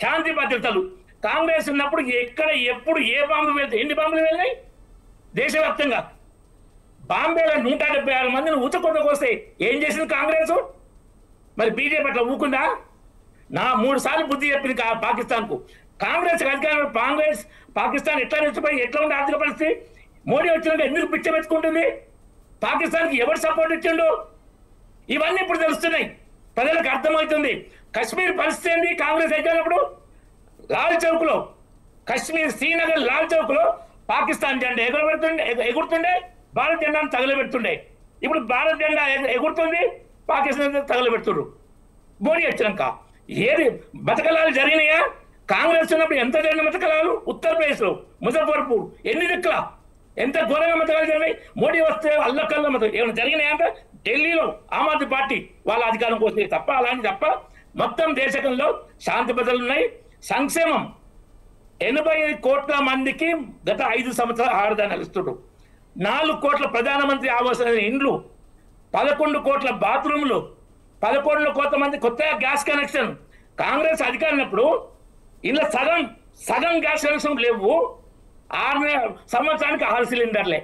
శాంతి భద్రతలు కాంగ్రెస్ ఉన్నప్పుడు ఎక్కడ ఎప్పుడు ఏ బాంబులు వెళ్తాయి? ఎన్ని బాంబులు వెళ్ళాయి దేశవ్యాప్తంగా? బాంబేలో 176 మందిని ఊచకొండకు వస్తే ఏం చేసింది కాంగ్రెస్? మరి బీజేపీ అట్లా ఊకుందా? 3 సార్లు బుద్ధి చెప్పింది పాకిస్తాన్కు. కాంగ్రెస్ అధికారంలో పాకిస్తాన్ ఎట్లా నచ్చిపోయి ఎట్లా ఉండే ఆర్థిక పరిస్థితి? మోడీ వచ్చినాక ఎందుకు పిచ్చ పెట్టుకుంటుంది? పాకిస్తాన్కి ఎవరు సపోర్ట్ ఇచ్చిండు? ఇవన్నీ ఇప్పుడు తెలుస్తున్నాయి, ప్రజలకు అర్థమవుతుంది. కశ్మీర్ పరిస్థితి ఏంది? కాంగ్రెస్ అధికారంలో లాల్ చౌక్ లో, కశ్మీర్ శ్రీనగర్ లాల్ చౌక్ లో పాకిస్తాన్ జెండా ఎగురుతుండే, భారత జెండాను తగలబెడుతుండే. ఇప్పుడు భారత జెండా ఎగురుతుంది, పాకిస్తాన్ తగలబెడుతుండ్రు. మోడీ వచ్చినాక ఏది బతకలాలు జరిగినాయా? కాంగ్రెస్ ఉన్నప్పుడు ఎంత జరిగిన బతకలాలు? ఉత్తరప్రదేశ్ లో ముజఫర్పూర్ ఎన్ని దిక్కుల ఎంత ఘోరంగా మతకాలు జరిగినాయి. మోడీ వస్తే అల్లకల్ల మతం ఏమైనా జరిగినాయంటే ఢిల్లీలో ఆమ్ ఆద్మీ పార్టీ వాళ్ళ అధికారం కోసం తప్ప, అలాంటి తప్ప మొత్తం దేశంలో శాంతి భద్రతలు ఉన్నాయి. సంక్షేమం 85 కోట్ల మందికి గత 5 సంవత్సరాలు ఆరుదానాలు ఇస్తుండ్రు. 4 కోట్ల ప్రధానమంత్రి ఆవాస్ ఇండ్లు, 11 కోట్ల బాత్రూమ్లు, 11 కోట్ల మంది కొత్త గ్యాస్ కనెక్షన్. కాంగ్రెస్ అధికారున్నప్పుడు ఇలా సగం గ్యాస్ కనెక్షన్ లేవు. 6 సంవత్సరానికి 6 సిలిండర్లే.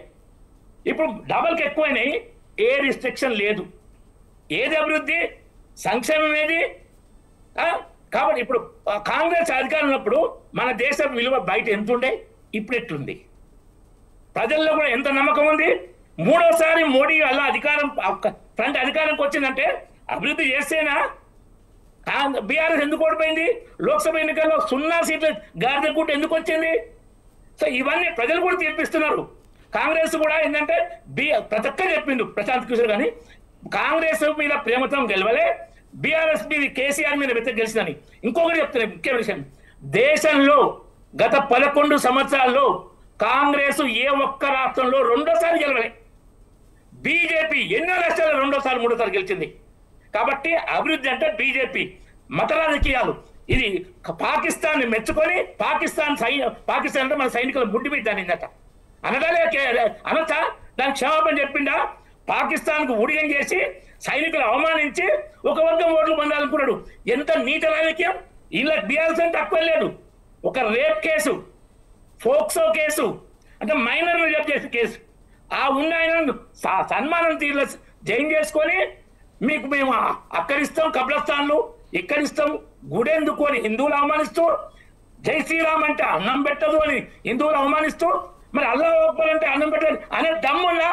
ఇప్పుడు డబల్కి ఎక్కువైనాయి. ఏ రిస్ట్రిక్షన్ లేదు. ఏది అభివృద్ధి? సంక్షేమం ఏది? కాబట్టి ఇప్పుడు కాంగ్రెస్ అధికారం ఉన్నప్పుడు మన దేశ విలువ బయట ఎంత ఉండే, ఇప్పుడు ఎట్లుంది? ప్రజల్లో కూడా ఎంత నమ్మకం ఉంది? 3వసారి మోడీ అలా అధికారంకి వచ్చిందంటే అభివృద్ధి చేస్తేనా? బీఆర్ఎస్ ఎందుకు ఓడిపోయింది? లోక్సభ ఎన్నికల్లో 0 సీట్ల గాడిదగుట్టు ఎందుకు వచ్చింది? సో ఇవన్నీ ప్రజలు కూడా తీర్పిస్తున్నారు. కాంగ్రెస్ కూడా ఏంటంటే ప్రతి ఒక్కరు చెప్పిండు, ప్రశాంత్ కిషోర్ కానీ కాంగ్రెస్ మీద ప్రేమతో గెలవలే, బీఆర్ఎస్ మీద కేసీఆర్ మీద వెతక గెలిచిందని. ఇంకొకటి చెప్తున్నాయి ముఖ్య విషయం, దేశంలో గత 11 సంవత్సరాల్లో కాంగ్రెస్ ఏ ఒక్క రాష్ట్రంలో 2సారి గెలవలే. బీజేపీ ఎన్నో రాష్ట్రాల్లో 2సారి 3సారి గెలిచింది. కాబట్టి అభివృద్ధి అంటే బీజేపీ మత రాజకీయాలు. ఇది పాకిస్తాన్ మెచ్చుకొని పాకిస్తాన్ అంటే మన సైనికుల ముడ్డి మీద దానిందట అనట దానికి క్షమాపణ చెప్పిండా? పాకిస్తాన్కు ఊడిగం చేసి సైనికులు అవమానించి 1 వర్గం ఓట్లు పొందాలనుకున్నాడు. ఎంత నీట రాజకీయం! ఇలా బీఆర్ఎస్ అంటే తక్కువ లేదు. ఒక రేప్ కేసు, ఫోక్సో కేసు అంటే మైనర్లు రేప్ చేసే కేసు, ఆ ఉన్న ఆయన సన్మానం తీరులో జైన్ చేసుకొని మీకు మేము అక్కడిస్తాం కబ్రస్థాన్లు, ఇక్కడిస్తాం గుడెందుకు అని హిందువులు అవమానిస్తూ, జై శ్రీరామ్ అంటే అన్నం పెట్టదు అని హిందువులు అవమానిస్తూ, మరి అల్లా అక్బర్ అంటే అన్నం పెట్టదు అనే దమ్మున్న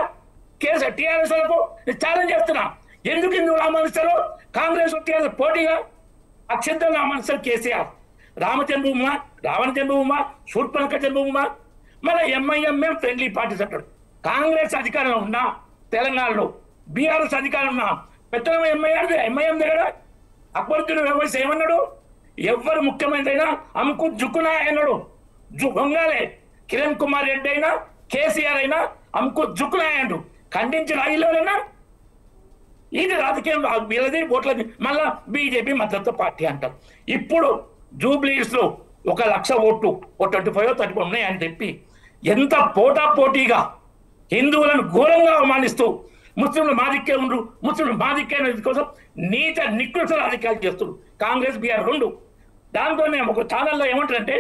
కేసు టీఆర్ఎస్ లకు ఛాలెంజ్ చేస్తున్నా. ఎందుకు హిందువులు అవమానిస్తారు? కాంగ్రెస్ టీఆర్ఎస్ పోటీగా అక్షంతంగా అవమానిస్తారు. కేసీఆర్ రావణ జన్మభూమా, శూర్పణఖ జన్మభూమా, మన ఎంఐఎంఎం ఫ్రెండ్లీ పార్టీస్ అంటాడు. కాంగ్రెస్ అధికారంలో ఉన్నా తెలంగాణలో, బీఆర్ఎస్ అధికారం ఉన్నా పెత్తనం ఎంఐఎం దగ్గర. అక్బరుద్దీన్ వ్యవస్థ ఏమన్నాడు? ఎవరు ముఖ్యమంత్రి అమ్ముకు జుక్కునా అన్నాడు. వంగాలే కిరణ్ కుమార్ రెడ్డి అయినా కేసీఆర్ అయినా అమ్ముకు జుక్కునా అన్నాడు. ఖండించి రాయిలోనైనా ఇది రాజకీయం వీళ్ళది ఓట్లది. మళ్ళా బీజేపీ మద్దతు పార్టీ అంటారు. ఇప్పుడు జూబ్లీస్ లో 1 లక్ష ఓట్లు 25-30 ఉన్నాయని చెప్పి ఎంత పోటాపోటీగా హిందువులను ఘోరంగా అవమానిస్తూ ముస్లింలు మాదిక్కే ఉండ్రు, ముస్లింలు మాదిక్కే కోసం నీచ నికృష్ట రాజకీయాలు చేస్తున్నారు కాంగ్రెస్ బీఆర్ 2. దాంతో నేను ఒక ఛానల్లో ఏమంటారంటే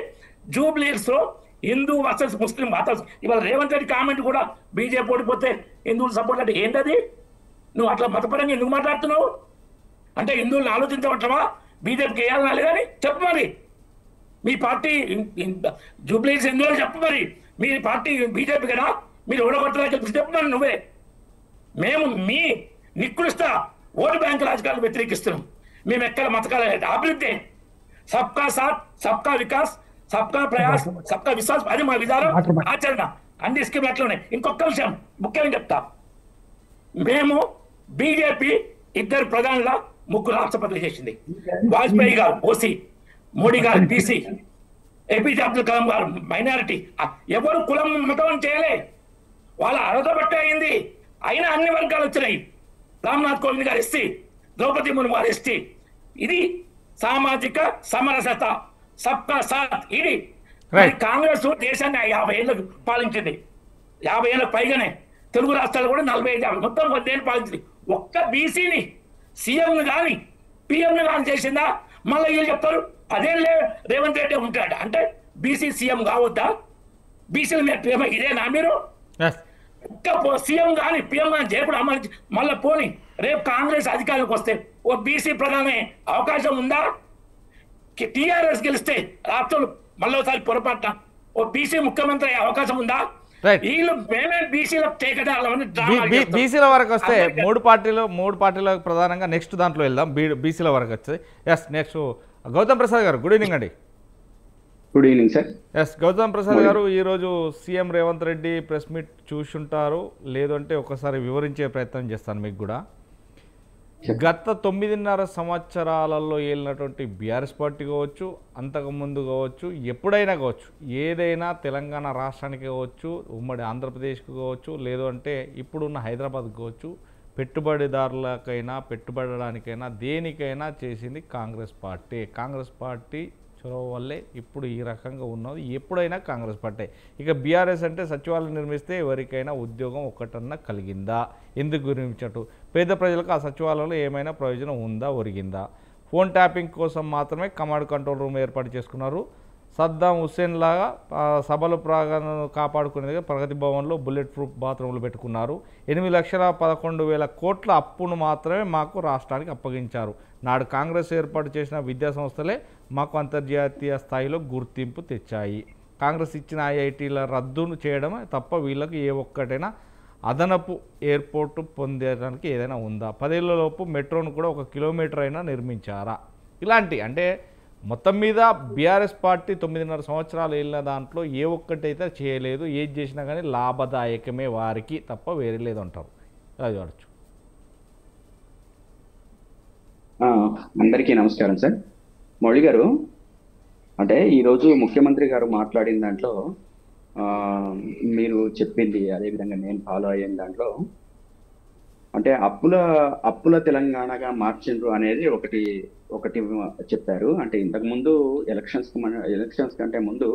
జూబ్లీస్ లో హిందూ వర్సెస్ ముస్లిం వాతావరణం. ఇవాళ రేవంత్ రెడ్డి కామెంట్ కూడా బీజేపీ ఓడిపోతే హిందువులు సపోర్ట్ అంటే ఏంటది? నువ్వు అట్లా మతపరంగా ఎందుకు మాట్లాడుతున్నావు? అంటే హిందువులను ఆలోచించమంటావా? బీజేపీకి వేయాలని కానీ చెప్పు. మరి మీ పార్టీ జూబ్లీస్ హిందువులు చెప్పు. మరి మీ పార్టీ బీజేపీ కదా, మీరు ఓడగొట్టడానికి చెప్పమని నువ్వే. మేము మీ నికృష్ట ఓటు బ్యాంకు రాజకీయాలు వ్యతిరేకిస్తున్నాం. మేము ఎక్కడ మతకాల అభివృద్ధి, సబ్కా సాత్ సబ్కా వికాస్ సబ్కా ప్రయాస్ సబ్కా విశ్వాస్, అది మా విధానం, ఆచరణ అన్ని స్కీమ్ అట్లనే. ఇంకొక విషయం ముఖ్యంగా చెప్తా, మేము బీజేపీ 2 ప్రధానుల 3 రాష్ట్రపతులు చేసింది. వాజ్పేయి గారు ఓసీ, మోడీ గారు బీసీ, ఏపీజే అబ్దుల్ కలాం గారు మైనారిటీ. ఎవరు కులం మతం చేయలే, వాళ్ళ అర్హత బట్టే అయింది. అయినా అన్ని వర్గాలు వచ్చినాయి. రామ్నాథ్ కోవింద్ గారు ఎస్టీ, ద్రౌపది ముర్ము గారు ఎస్టీ. ఇది సామాజిక సమరసత, సబ్కా సాత్. ఇది కాంగ్రెస్ దేశాన్ని 50 ఏళ్ళకు పాలించింది. 50 ఏళ్ళకు పైగానే. తెలుగు రాష్ట్రాలు కూడా 45 మొత్తం 10 ఏళ్ళు పాలించింది. ఒక్క బీసీని సీఎంను కానీ పిఎంను కానీ చేసిందా? మళ్ళీ వీళ్ళు చెప్తారు 10 ఏళ్ళే రేవంత్ రెడ్డి ఉంటాడు అంటే బీసీ సీఎం కావద్దా? బీసీలు మీరు ఇదేనా? మీరు సీఎం కానీ పిఎం కానీ చేయకుండా మళ్ళీ పోని రేపు కాంగ్రెస్ అధికారంలోకి వస్తే ఓ బీసీ ప్రధానే అవకాశం ఉందా? టీఆర్ఎస్ గెలిస్తే రాష్ట్రంలో మళ్ళీసారి పొరపాటున ఓ బీసీ ముఖ్యమంత్రి అయ్యే అవకాశం ఉందా? వీళ్ళు మేమే బీసీల వరకు వస్తే మూడు పార్టీలు ప్రధానంగా నెక్స్ట్ దాంట్లో వెళ్దాం. బీసీల వరకు వస్తుంది. Yes, next Gautam Prasad garu, good evening అండి. Good evening sir. Yes, Gautam Prasad garu, ఈరోజు CM Revanth Reddy press meet చూసుంటారు, లేదంటే ఒకసారి వివరించే ప్రయత్నం చేస్తాను మీకు కూడా. గత 9.5 సంవత్సరాలలో ఏలినటువంటి బీఆర్ఎస్ పార్టీ కావచ్చు, అంతకుముందు కావచ్చు, ఎప్పుడైనా కావచ్చు, ఏదైనా తెలంగాణ రాష్ట్రానికి కావచ్చు, ఉమ్మడి ఆంధ్రప్రదేశ్కి కావచ్చు, లేదు అంటే ఇప్పుడున్న హైదరాబాద్కి కావచ్చు, పెట్టుబడిదారులకైనా పెట్టుబడడానికైనా దేనికైనా చేసింది కాంగ్రెస్ పార్టీ. కాంగ్రెస్ పార్టీ చొరవ వల్లే ఇప్పుడు ఈ రకంగా ఉన్నది. ఎప్పుడైనా కాంగ్రెస్ పార్టీ. ఇక బీఆర్ఎస్ అంటే సచివాలయం నిర్మిస్తే ఎవరికైనా ఉద్యోగం ఒక్కటన్నా కలిగిందా? ఎందుకు గురించట్టు పేద ప్రజలకు ఆ సచివాలయంలో ఏమైనా ప్రయోజనం ఉందా, ఒరిగిందా? ఫోన్ ట్యాపింగ్ కోసం మాత్రమే కమాండ్ కంట్రోల్ రూమ్ ఏర్పాటు చేసుకున్నారు. సద్దాం హుస్సేన్ లాగా సభలు కాపాడుకునేదిగా ప్రగతి భవన్లో బుల్లెట్ ప్రూఫ్ బాత్రూంలు పెట్టుకున్నారు. 8,11,000 కోట్ల అప్పును మాత్రమే మాకు రాష్ట్రానికి అప్పగించారు. నాడు కాంగ్రెస్ ఏర్పాటు చేసిన విద్యా సంస్థలే మాకు అంతర్జాతీయ స్థాయిలో గుర్తింపు తెచ్చాయి. కాంగ్రెస్ ఇచ్చిన ఐఐటీల రద్దును చేయడమే తప్ప వీళ్ళకి ఏ ఒక్కటైనా అదనపు ఎయిర్పోర్టు పొందడానికి ఏదైనా ఉందా? 10 ఏళ్లలోపు మెట్రోను కూడా 1 కిలోమీటర్ అయినా నిర్మించారా? ఇలాంటి అంటే మొత్తం మీద బీఆర్ఎస్ పార్టీ 9.5 సంవత్సరాలు వెళ్ళిన దాంట్లో ఏ ఒక్కటైతే చేయలేదు. ఏది చేసినా కానీ లాభదాయకమే వారికి తప్ప వేరే లేదు అంటారు. ఇలా చూడొచ్చు. అందరికీ నమస్కారం సార్. మౌళి గారు, అంటే ఈరోజు ముఖ్యమంత్రి గారు మాట్లాడిన దాంట్లో మీరు చెప్పింది అదేవిధంగా నేను ఫాలో అయిన దాంట్లో అంటే అప్పుల తెలంగాణగా మార్చిండ్రు అనేది ఒకటి చెప్పారు. అంటే ఇంతకుముందు ఎలక్షన్స్ కంటే ముందు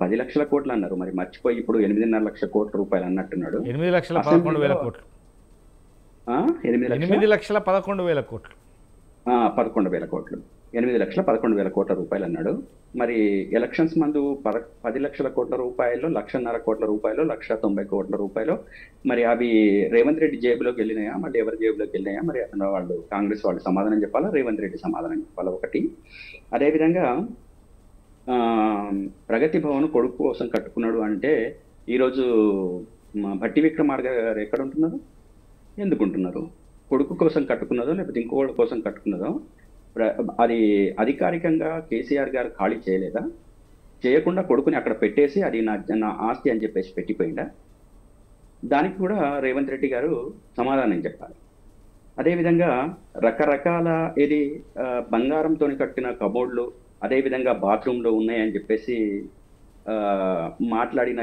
10 లక్షల కోట్లు అన్నారు. మరి మర్చిపోయి ఇప్పుడు 8.5 లక్షల కోట్ల రూపాయలు అన్నట్టున్నాడు. 8,11,000 కోట్లు. 8,11,000 కోట్లు. 11,000 కోట్లు. 8,11,000 కోట్ల రూపాయలు అన్నాడు. మరి ఎలక్షన్స్ ముందు 10 లక్షల కోట్ల రూపాయలు, 1,50,000 కోట్ల రూపాయలు, 1,90,000 కోట్ల రూపాయలు మరి అవి రేవంత్ రెడ్డి జేబులోకి వెళ్ళినాయా, మళ్ళీ ఎవరి జేబులోకి వెళ్ళినాయా? మరి వాళ్ళు కాంగ్రెస్ వాళ్ళు సమాధానం చెప్పాలా, రేవంత్ రెడ్డి సమాధానం చెప్పాలా? ఒకటి. అదేవిధంగా ప్రగతి భవన్ కొడుకు కోసం కట్టుకున్నాడు అంటే ఈరోజు భట్టి విక్రమార్క గారు ఎక్కడ ఉంటున్నారు, ఎందుకు ఉంటున్నారు? కొడుకు కోసం కట్టుకున్నదో లేకపోతే ఇంకోళ్ళ కోసం కట్టుకున్నదో అది అధికారికంగా కేసీఆర్ గారు ఖాళీ చేయలేదా? చేయకుండా కొడుకుని అక్కడ పెట్టేసి అది నా ఆస్తి అని చెప్పేసి పెట్టిపోయిందా? దానికి కూడా రేవంత్ రెడ్డి గారు సమాధానం చెప్పాలి. అదేవిధంగా రకరకాల బంగారంతో కట్టిన కబోర్డ్లు, అదేవిధంగా బాత్రూంలో ఉన్నాయని చెప్పేసి మాట్లాడిన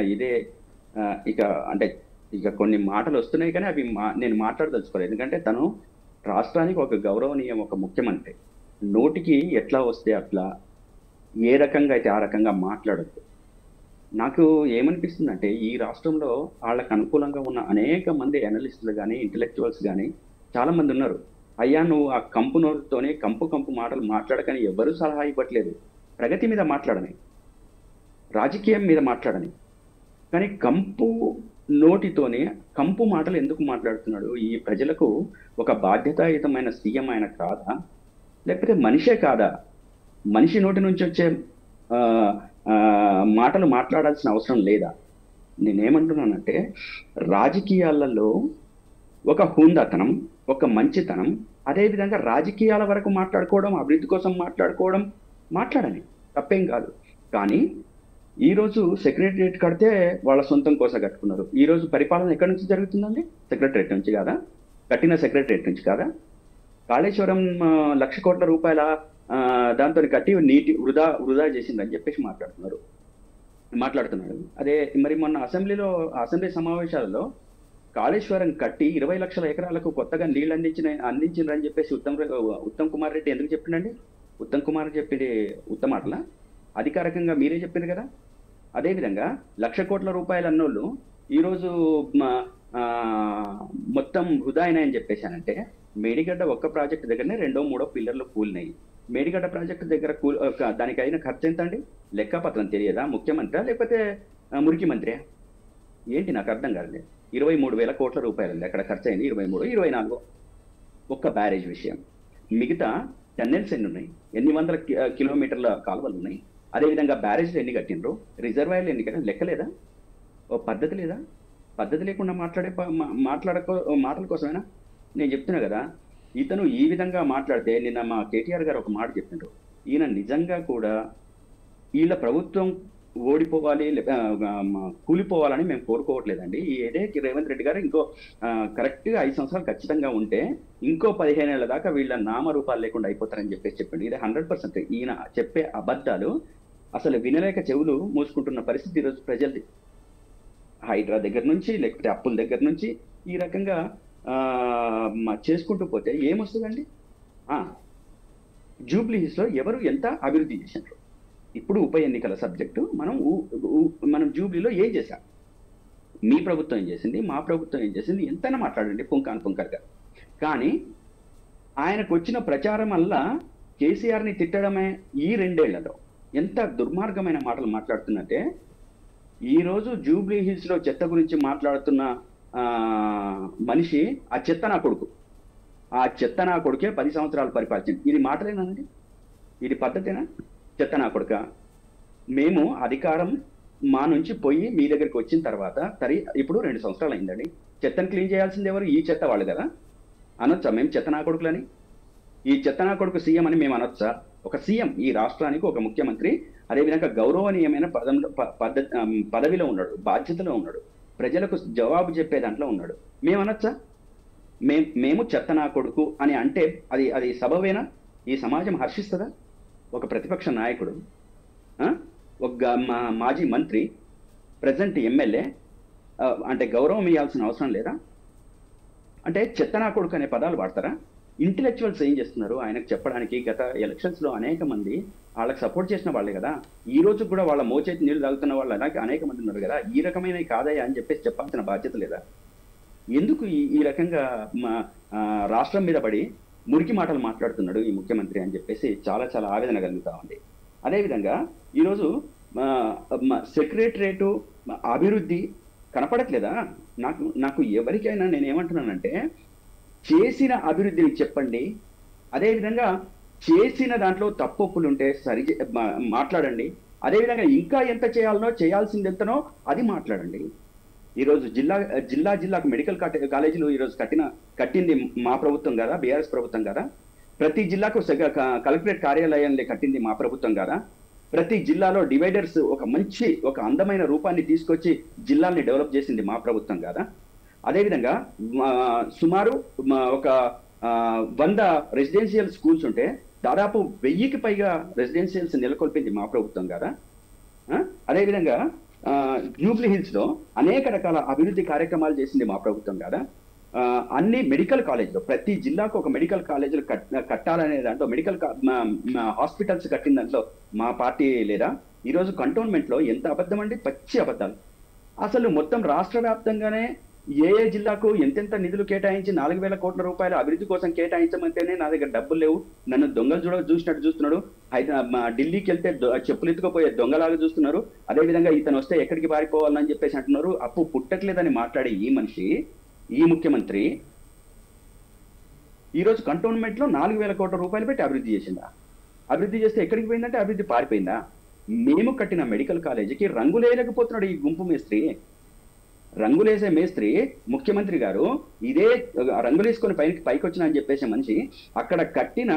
ఇక కొన్ని మాటలు వస్తున్నాయి కానీ అవి నేను మాట్లాడదలుచుకోలేదు. ఎందుకంటే తను రాష్ట్రానికి ఒక గౌరవనీయం, ఒక ముఖ్యమంత్రి. నోటికి ఎట్లా వస్తే అట్లా, ఏ రకంగా అయితే ఆ రకంగా మాట్లాడద్దు. నాకు ఏమనిపిస్తుందంటే ఈ రాష్ట్రంలో వాళ్ళకు అనుకూలంగా ఉన్న అనేక మంది అనలిస్టులు కానీ ఇంటలెక్చువల్స్ కానీ చాలా మంది ఉన్నారు. అయ్యా నువ్వు ఆ కంపు నోరుతోనే కంపు మాటలు మాట్లాడకని ఎవరూ సలహా ఇవ్వట్లేదు. ప్రగతి మీద మాట్లాడని, రాజకీయం మీద మాట్లాడని, కానీ కంపు నోటితోనే కంపు మాటలు ఎందుకు మాట్లాడుతున్నాడు? ఈ ప్రజలకు ఒక బాధ్యతాయుతమైన సీఎం ఆయన కాదా? లేకపోతే మనిషే కాదా? మనిషి నోటి నుంచి వచ్చే మాటలు మాట్లాడాల్సిన అవసరం లేదా? నేనేమంటున్నానంటే రాజకీయాలలో ఒక హుందాతనం, ఒక మంచితనం, అదేవిధంగా రాజకీయాల వరకు మాట్లాడుకోవడం, అభివృద్ధి కోసం మాట్లాడుకోవడం మాట్లాడని తప్పేం కాదు. కానీ ఈరోజు సెక్రటరియట్ కడితే వాళ్ళ సొంతం కోసం కట్టుకున్నారు. ఈరోజు పరిపాలన ఎక్కడి నుంచి జరుగుతుందండి? సెక్రటరియట్ నుంచి కాదా? కట్టిన సెక్రటరియట్ నుంచి కాదా? కాళేశ్వరం 1,00,000 కోట్ల రూపాయల దాంతో కట్టి నీటి వృధా చేసిందని చెప్పేసి మాట్లాడుతున్నాడు. అదే మరి మొన్న అసెంబ్లీ సమావేశాలలో కాళేశ్వరం కట్టి 20 లక్షల ఎకరాలకు కొత్తగా నీళ్లు అందించిండ్రని చెప్పేసి ఉత్తమ్ కుమార్ రెడ్డి ఎందుకు చెప్పిండండి? ఉత్తమ్ కుమార్ చెప్పింది ఉత్తమాటలా? అధికారికంగా మీరే చెప్పింది కదా. అదేవిధంగా 1,00,000 కోట్ల రూపాయలు అన్నోళ్ళు ఈరోజు మొత్తం వృధా అయినాయని చెప్పేశానంటే, మేడిగడ్డ ఒక్క ప్రాజెక్టు దగ్గరనే 2, 3 పిల్లర్లు కూలినాయి. మేడిగడ్డ ప్రాజెక్టు దగ్గర దానికి అయిన ఖర్చు ఎంత అండి? లెక్కపత్రం తెలియదా ముఖ్యమంత్రి లేకపోతే మురికి మంత్రి? ఏంటి నాకు అర్థం కాలేదు. 23,000 కోట్ల రూపాయలు అక్కడ ఖర్చు అయింది. 23, 24 ఒక్క బ్యారేజ్ విషయం. మిగతా టన్నెల్స్ ఎన్ని ఉన్నాయి? ఎన్ని వందల కిలోమీటర్ల కాలువలు ఉన్నాయి? అదేవిధంగా బ్యారేజ్లు ఎన్ని కట్టినరు? రిజర్వాయర్లు ఎన్ని కట్టిన? లెక్కలేదా? ఓ పద్ధతి లేదా? పద్ధతి లేకుండా మాటల కోసమేనా? నేను చెప్తున్నా కదా, ఇతను ఈ విధంగా మాట్లాడితే నిన్న మా కేటీఆర్ గారు ఒక మాట చెప్పినారు. ఈయన నిజంగా కూడా వీళ్ళ ప్రభుత్వం ఓడిపోవాలి, కూలిపోవాలని మేము కోరుకోవట్లేదండి. ఏదే రేవంత్ రెడ్డి గారు ఇంకో కరెక్ట్గా 5 సంవత్సరాలు ఖచ్చితంగా ఉంటే ఇంకో 15 ఏళ్ల దాకా వీళ్ళ నామరూపాలు లేకుండా అయిపోతారని చెప్పిండు. ఇది 100%. ఈయన చెప్పే అబద్ధాలు అసలు వినలేక చెవులు మూసుకుంటున్న పరిస్థితి ఈరోజు ప్రజలది. హైడ్రా దగ్గర నుంచి లేకపోతే అప్పుల దగ్గర నుంచి ఈ రకంగా చేసుకుంటూ పోతే ఏమొస్తుందండి? జూబ్లీ హిల్స్లో ఎవరు ఎంత అభివృద్ధి చేసినారు? ఇప్పుడు ఉప ఎన్నికల సబ్జెక్టు మనం జూబ్లీలో ఏం చేశాం? మీ ప్రభుత్వం ఏం చేసింది, మా ప్రభుత్వం ఏం చేసింది, ఎంతైనా మాట్లాడండి పుంకర్గా. కానీ ఆయనకు వచ్చిన ప్రచారం వల్ల కేసీఆర్ని తిట్టడమే ఈ 2 ఏళ్లలో ఎంత దుర్మార్గమైన మాటలు మాట్లాడుతున్నట్టే. ఈరోజు జూబ్లీ హిల్స్లో చెత్త గురించి మాట్లాడుతున్న మనిషి ఆ చెత్త నా కొడుకు. ఆ చెత్త నా కొడుకే 10 సంవత్సరాలు పరిపాలించింది. ఇది మాటలేనండి? ఇది పద్ధతేనా? చెత్త నా కొడుక. మేము అధికారం మా నుంచి పోయి మీ దగ్గరికి వచ్చిన తర్వాత ఇప్పుడు 2 సంవత్సరాలు అయిందండి. చెత్తను క్లీన్ చేయాల్సింది ఎవరు? ఈ చెత్త వాళ్ళు కదా. అనొచ్చా మేము చెత్త నా కొడుకులని? ఈ చెత్త నా కొడుకు సీఎం అని మేము అనొచ్చా? ఒక సీఎం ఈ రాష్ట్రానికి ఒక ముఖ్యమంత్రి, అదేవిధంగా గౌరవనీయమైన పదవిలో ఉన్నాడు, బాధ్యతలో ఉన్నాడు, ప్రజలకు జవాబు చెప్పే దాంట్లో ఉన్నాడు. మేము అనొచ్చా? మేము చెత్త నా కొడుకు అని అంటే అది సబవేనా? ఈ సమాజం హర్షిస్తుందా? ఒక ప్రతిపక్ష నాయకుడు, ఒక మాజీ మంత్రి, ప్రజెంట్ ఎమ్మెల్యే అంటే గౌరవం ఇవ్వాల్సిన అవసరం లేదా? అంటే చెత్త నా కొడుకు అనే పదాలు వాడతారా? ఇంటెలెక్చువల్స్ ఏం చేస్తున్నారు ఆయనకు చెప్పడానికి? గత ఎలక్షన్స్లో అనేక మంది వాళ్ళకి సపోర్ట్ చేసిన వాళ్ళే కదా. ఈ రోజు కూడా వాళ్ళ మోచేతి నీళ్ళు తాగుతున్న వాళ్ళు అలాగే అనేక మంది ఉన్నారు కదా. ఈ రకమైన కాదయ్యా అని చెప్పేసి చెప్పాల్సిన బాధ్యత లేదా? ఎందుకు ఈ రకంగా రాష్ట్రం మీద పడి మురికి మాటలు మాట్లాడుతున్నాడు ఈ ముఖ్యమంత్రి అని చెప్పేసి చాలా చాలా ఆవేదన కలుగుతా ఉంది. అదేవిధంగా ఈరోజు సెక్రటరేటు అభివృద్ధి కనపడట్లేదా? నాకు ఎవరికైనా నేను ఏమంటున్నానంటే, చేసిన అభివృద్ధిని చెప్పండి, అదేవిధంగా చేసిన దాంట్లో తప్పొప్పులు ఉంటే మాట్లాడండి, అదేవిధంగా ఇంకా ఎంత చేయాలనో చేయాల్సింది ఎంతనో అది మాట్లాడండి. ఈరోజు జిల్లాకు మెడికల్ కాలేజీలు ఈరోజు కట్టింది మా ప్రభుత్వం కదా, బీఆర్ఎస్ ప్రభుత్వం కదా. ప్రతి జిల్లాకు కలెక్టరేట్ కార్యాలయాన్ని కట్టింది మా ప్రభుత్వం కదా. ప్రతి జిల్లాలో డివైడర్స్ ఒక అందమైన రూపాన్ని తీసుకొచ్చి జిల్లాల్ని డెవలప్ చేసింది మా ప్రభుత్వం కదా. అదేవిధంగా సుమారు ఒక 100 రెసిడెన్షియల్ స్కూల్స్ ఉంటే దాదాపు 1000కి పైగా రెసిడెన్షియల్స్ నెలకొల్పింది మా ప్రభుత్వం కదా. అదేవిధంగా జూబ్లీ హిల్స్లో అనేక రకాల అభివృద్ధి కార్యక్రమాలు చేసింది మా ప్రభుత్వం కదా. అన్ని మెడికల్ కాలేజీలో ప్రతి జిల్లాకు ఒక మెడికల్ కాలేజీలు కట్టాలనే దాంట్లో మెడికల్ హాస్పిటల్స్ కట్టిన దాంట్లో మా పార్టీ లేదా? ఈరోజు కంటోన్మెంట్లో ఎంత అబద్ధం అండి, పచ్చి అబద్ధాలు. అసలు మొత్తం రాష్ట్ర వ్యాప్తంగానే ఏ జిల్లాకు ఎంతెంత నిధులు కేటాయించి 4,000 కోట్ల రూపాయల అభివృద్ధి కోసం కేటాయించమంటేనే నా దగ్గర డబ్బులు లేవు, నన్ను దొంగలు చూసినట్టు చూస్తున్నాడు. ఢిల్లీకి వెళ్తే చెప్పులు ఎత్తుకుపోయే దొంగలాగా చూస్తున్నారు. అదేవిధంగా ఇతను వస్తే ఎక్కడికి పారిపోవాలని చెప్పేసి అంటున్నారు. అప్పు పుట్టట్లేదని మాట్లాడే ఈ మనిషి, ఈ ముఖ్యమంత్రి ఈరోజు కంటోన్మెంట్లో 4,000 కోట్ల రూపాయలు పెట్టి అభివృద్ధి చేసిందా? అభివృద్ధి చేస్తే ఎక్కడికి పోయిందంటే అభివృద్ధి పారిపోయిందా? మేము కట్టిన మెడికల్ కాలేజీకి రంగులేయలేకపోతున్నాడు ఈ గుంపు మేస్త్రి. రంగులేసే మేస్త్రి ముఖ్యమంత్రి గారు ఇదే రంగులేసుకొని పైకి వచ్చిన అని చెప్పేసి మనిషి అక్కడ కట్టిన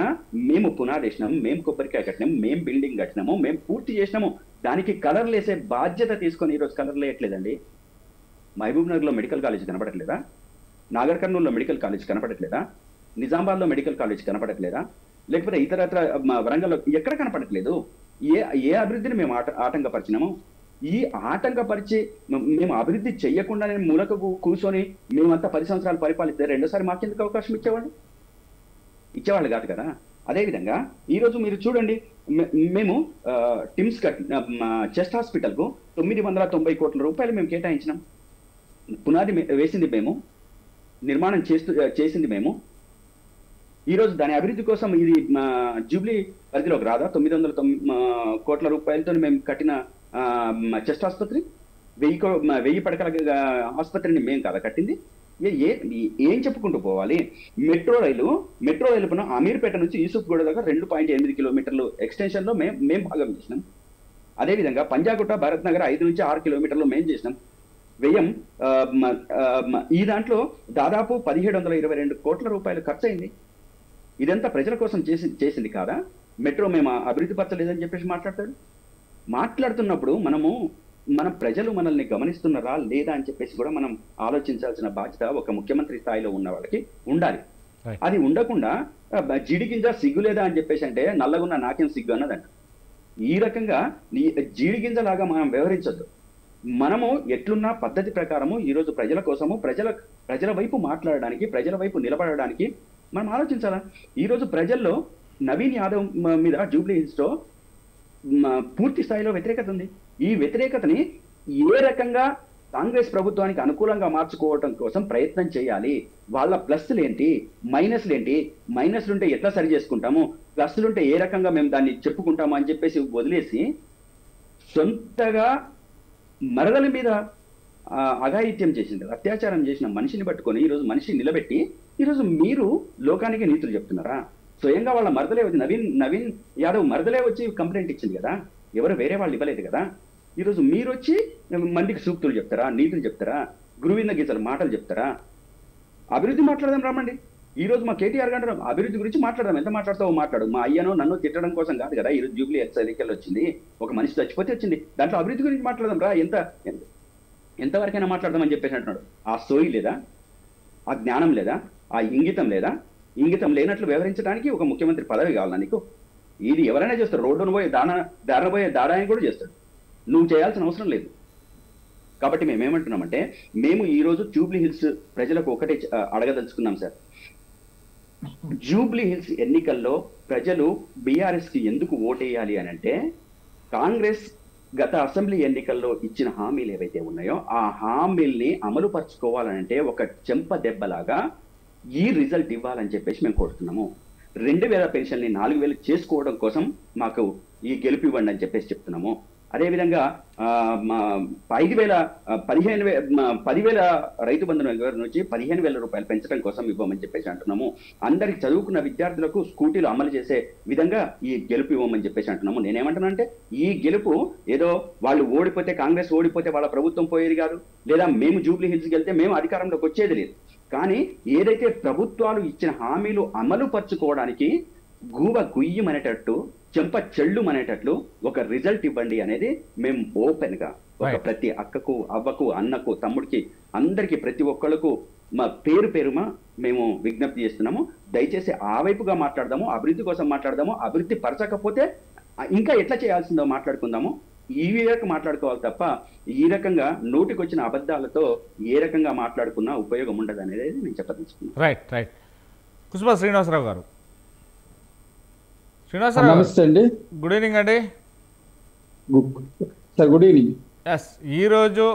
మేము పునాది వేసినాం, మేము కొబ్బరికాయ కట్టినాం, మేము బిల్డింగ్ కట్టినాము, మేము పూర్తి చేసినాము, దానికి కలర్లు వేసే బాధ్యత తీసుకొని ఈరోజు కలర్లు వేయట్లేదండి. మహబూబ్ నగర్లో మెడికల్ కాలేజ్ కనపడట్లేదా? నాగర్ కర్నూలులో మెడికల్ కాలేజ్ కనపడట్లేదా? నిజామాబాద్లో మెడికల్ కాలేజ్ కనపడట్లేదా? లేకపోతే ఇతరత్ర వరంగల్లో ఎక్కడ కనపడట్లేదు? ఏ అభివృద్ధిని మేము ఆటంకపరిచినాము? ఈ ఆటంకపరిచి మేము అభివృద్ధి చెయ్యకుండానే మూలకు కూర్చొని మేమంతా 10 సంవత్సరాలు పరిపాలిస్తే రెండోసారి మాకెందుకు అవకాశం ఇచ్చేవాళ్ళు కాదు కదా. అదేవిధంగా ఈరోజు మీరు చూడండి, మేము టిమ్స్ చెస్ట్ హాస్పిటల్కు 990 కోట్ల రూపాయలు మేము కేటాయించినాం. పునాది వేసింది మేము, నిర్మాణం చేసింది మేము. ఈరోజు దాని అభివృద్ధి కోసం ఇది జూబ్లీ పరిధిలోకి రాదా? 909 కోట్ల రూపాయలతో మేము కట్టిన చెస్ట్ ఆసుపత్రి, 1000 పడకల ఆసుపత్రిని మేము కదా కట్టింది. ఏం చెప్పుకుంటూ పోవాలి? మెట్రో రైలు పైన అమీర్పేట నుంచి యూసుఫ్గూడ దాకా 2.8 కిలోమీటర్లు ఎక్స్టెన్షన్లో మేము భాగం చేసినాం. అదేవిధంగా పంజాగుట్ట భరత్ నగర్ 5 నుంచి 6 కిలోమీటర్లు మేము చేసినాం. వ్యయం ఈ దాంట్లో దాదాపు 1722 కోట్ల రూపాయలు ఖర్చు అయింది. ఇదంతా ప్రజల కోసం చేసింది కాదా? మెట్రో మేము అభివృద్ధి పరచలేదని చెప్పేసి మాట్లాడుతున్నప్పుడు మన ప్రజలు మనల్ని గమనిస్తున్నారా లేదా అని చెప్పేసి కూడా మనం ఆలోచించాల్సిన బాధ్యత ఒక ముఖ్యమంత్రి స్థాయిలో ఉన్న వాళ్ళకి ఉండాలి. అది ఉండకుండా జీడిగింజ సిగ్గు లేదా అని చెప్పేసి అంటే నల్లగున్న నాకేం సిగ్గు అన్నదంట. ఈ రకంగా జీడిగింజలాగా మనం వ్యవహరించొద్దు. మనము ఎట్లున్న పద్ధతి ప్రకారము ఈరోజు ప్రజల కోసము ప్రజల వైపు మాట్లాడడానికి, ప్రజల వైపు నిలబడడానికి మనం ఆలోచించాలా? ఈరోజు ప్రజల్లో నవీన్ యాదవ్ మీద జూబ్లీ హిల్స్లో పూర్తి స్థాయిలో వ్యతిరేకత ఉంది. ఈ వ్యతిరేకతని ఏ రకంగా కాంగ్రెస్ ప్రభుత్వానికి అనుకూలంగా మార్చుకోవడం కోసం ప్రయత్నం చేయాలి? వాళ్ళ ప్లస్లు ఏంటి, మైనస్లు ఏంటి, మైనస్లుంటే ఎట్లా సరి చేసుకుంటాము, ప్లస్లుంటే ఏ రకంగా మేము దాన్ని చెప్పుకుంటాము అని చెప్పేసి వదిలేసి సొంతగా మరదల మీద అఘాయిత్యం చేసింది, అత్యాచారం చేసిన మనిషిని పట్టుకొని ఈరోజు మనిషిని నిలబెట్టి ఈరోజు మీరు లోకానికి నీతులు చెప్తున్నారా? స్వయంగా వాళ్ళ మరదలే వచ్చి నవీన్ యాదవ్ మరదలే వచ్చి కంప్లైంట్ ఇచ్చింది కదా, ఎవరు వేరే వాళ్ళు ఇవ్వలేదు కదా. ఈరోజు మీరు వచ్చి మందికి సూక్తులు చెప్తారా, నీతులు చెప్తారా, గురువింద గీతలు మాటలు చెప్తారా? అభివృద్ధి మాట్లాడదాం రమ్మండి. ఈరోజు మా కేటీఆర్ గారు అభివృద్ధి గురించి మాట్లాడదాం, ఎంత మాట్లాడతావో మాట్లాడు. మా అయ్యనో నన్ను తిట్టడం కోసం కాదు కదా ఈరోజు జూబ్లీ ఎన్నికలు వచ్చింది, ఒక మనిషి చచ్చిపోతే వచ్చింది, దాంట్లో అభివృద్ధి గురించి మాట్లాడదాం రా, ఎంతవరకైనా మాట్లాడదామని చెప్పేసి అంటున్నాడు. ఆ సోయి లేదా, ఆ జ్ఞానం లేదా, ఆ ఇంగితం లేదా? ఇంగితం లేనట్లు వ్యవహరించడానికి ఒక ముఖ్యమంత్రి పదవి కావాలా నీకు? ఇది ఎవరైనా చేస్తారు, రోడ్డును పోయి దారిన పోయే దాడాయని కూడా చేస్తాడు. నువ్వు చేయాల్సిన అవసరం లేదు. కాబట్టి మేమేమంటున్నామంటే, మేము ఈరోజు జూబ్లీ హిల్స్ ప్రజలకు ఒకటే అడగదలుచుకున్నాం సార్. జూబ్లీ హిల్స్ ఎన్నికల్లో ప్రజలు బీఆర్ఎస్కి ఎందుకు ఓటేయాలి అని అంటే, కాంగ్రెస్ గత అసెంబ్లీ ఎన్నికల్లో ఇచ్చిన హామీలు ఏవైతే ఉన్నాయో ఆ హామీల్ని అమలు పరుచుకోవాలంటే ఒక చెంప దెబ్బలాగా ఈ రిజల్ట్ ఇవ్వాలని చెప్పేసి మేము కోరుతున్నాము. 2000 పెన్షన్ని 4000 చేసుకోవడం కోసం మాకు ఈ గెలుపు ఇవ్వండి అని చెప్పేసి చెప్తున్నాము. అదేవిధంగా 10,000 రైతు బంధు నుంచి 15,000 రూపాయలు పెంచడం కోసం ఇవ్వమని చెప్పేసి అంటున్నాము. అందరికి చదువుకున్న విద్యార్థులకు స్కూటీలు అమలు చేసే విధంగా ఈ గెలుపు ఇవ్వమని చెప్పేసి అంటున్నాము. నేనేమంటున్నా అంటే, ఈ గెలుపు ఏదో వాళ్ళు ఓడిపోతే, కాంగ్రెస్ ఓడిపోతే వాళ్ళ ప్రభుత్వం పోయేది కాదు, లేదా మేము జూబ్లీ హిల్స్కి వెళ్తే మేము అధికారంలోకి వచ్చేది లేదు. కానీ ఏదైతే ప్రభుత్వాలు ఇచ్చిన హామీలు అమలు పరుచుకోవడానికి గూబ గుయ్యమనేటట్టు, చెంప చెళ్ళుమనేటట్లు ఒక రిజల్ట్ ఇవ్వండి అనేది మేము ఓపెన్ గా ఒక ప్రతి అక్కకు, అవ్వకు, అన్నకు, తమ్ముడికి, అందరికి, ప్రతి ఒక్కళ్ళకు మా పేరుమా మేము విజ్ఞప్తి చేస్తున్నాము. దయచేసి ఆ వైపుగా మాట్లాడదాము, అభివృద్ధి కోసం మాట్లాడదాము. అభివృద్ధి పరచకపోతే ఇంకా ఎట్లా చేయాల్సిందో మాట్లాడుకుందాము. ఈ విధంగా మాట్లాడుకోవాలి తప్ప ఈ రకంగా నోటికి వచ్చిన అబద్ధాలతో ఏ రకంగా మాట్లాడుకున్నా ఉపయోగం ఉండదు అనేది నేను చెప్పదలుచుకున్నాను. రైట్. కుసుమ శ్రీనివాసరావు గారు. శ్రీనివాసరావు నమస్తే అండి. గుడ్ ఈవినింగ్ అండి. Sir good evening. ఎస్, ఈరోజు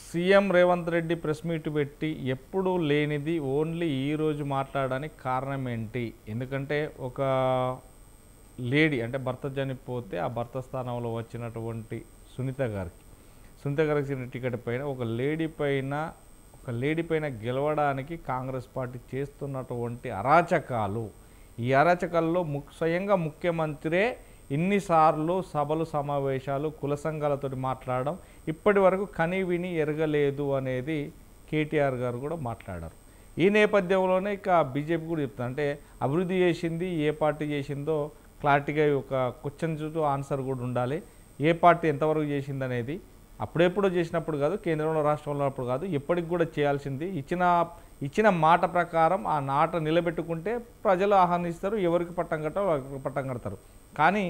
CM Revanth Reddy press meet పెట్టి ఎప్పుడూ లేనిది ఓన్లీ ఈరోజు మాట్లాడడానికి కారణం ఏంటి? ఎందుకంటే ఒక లేడీ, అంటే భర్త చనిపోతే ఆ భర్త స్థానంలో వచ్చినటువంటి సునీత గారికి టికెట్ పైన ఒక లేడీ పైన గెలవడానికి కాంగ్రెస్ పార్టీ చేస్తున్నటువంటి అరాచకాలు, ఈ అరాచకాల్లో స్వయంగా ముఖ్యమంత్రే ఇన్నిసార్లు సభలు, సమావేశాలు, కుల సంఘాలతో మాట్లాడడం, ఇప్పటి వరకు కని విని ఎరగలేదు అనేది కేటీఆర్ గారు కూడా మాట్లాడారు. ఈ నేపథ్యంలోనే ఇక బీజేపీ కూడా చెప్తుంది, అంటే అభివృద్ధి చేసింది ఏ పార్టీ చేసిందో క్లారిటీగా ఒక క్వశ్చన్ చుట్టూ ఆన్సర్ కూడా ఉండాలి. ఏ పార్టీ ఎంతవరకు చేసింది అనేది అప్పుడెప్పుడో చేసినప్పుడు కాదు, కేంద్రంలో రాష్ట్రంలో అప్పుడు కాదు, ఎప్పటికి కూడా చేయాల్సింది. ఇచ్చిన మాట ప్రకారం ఆ మాట నిలబెట్టుకుంటే ప్రజలు ఆహ్వానిస్తారు, ఎవరికి పట్టం కట్టాలో వాళ్ళకి పట్టం కడతారు. కానీ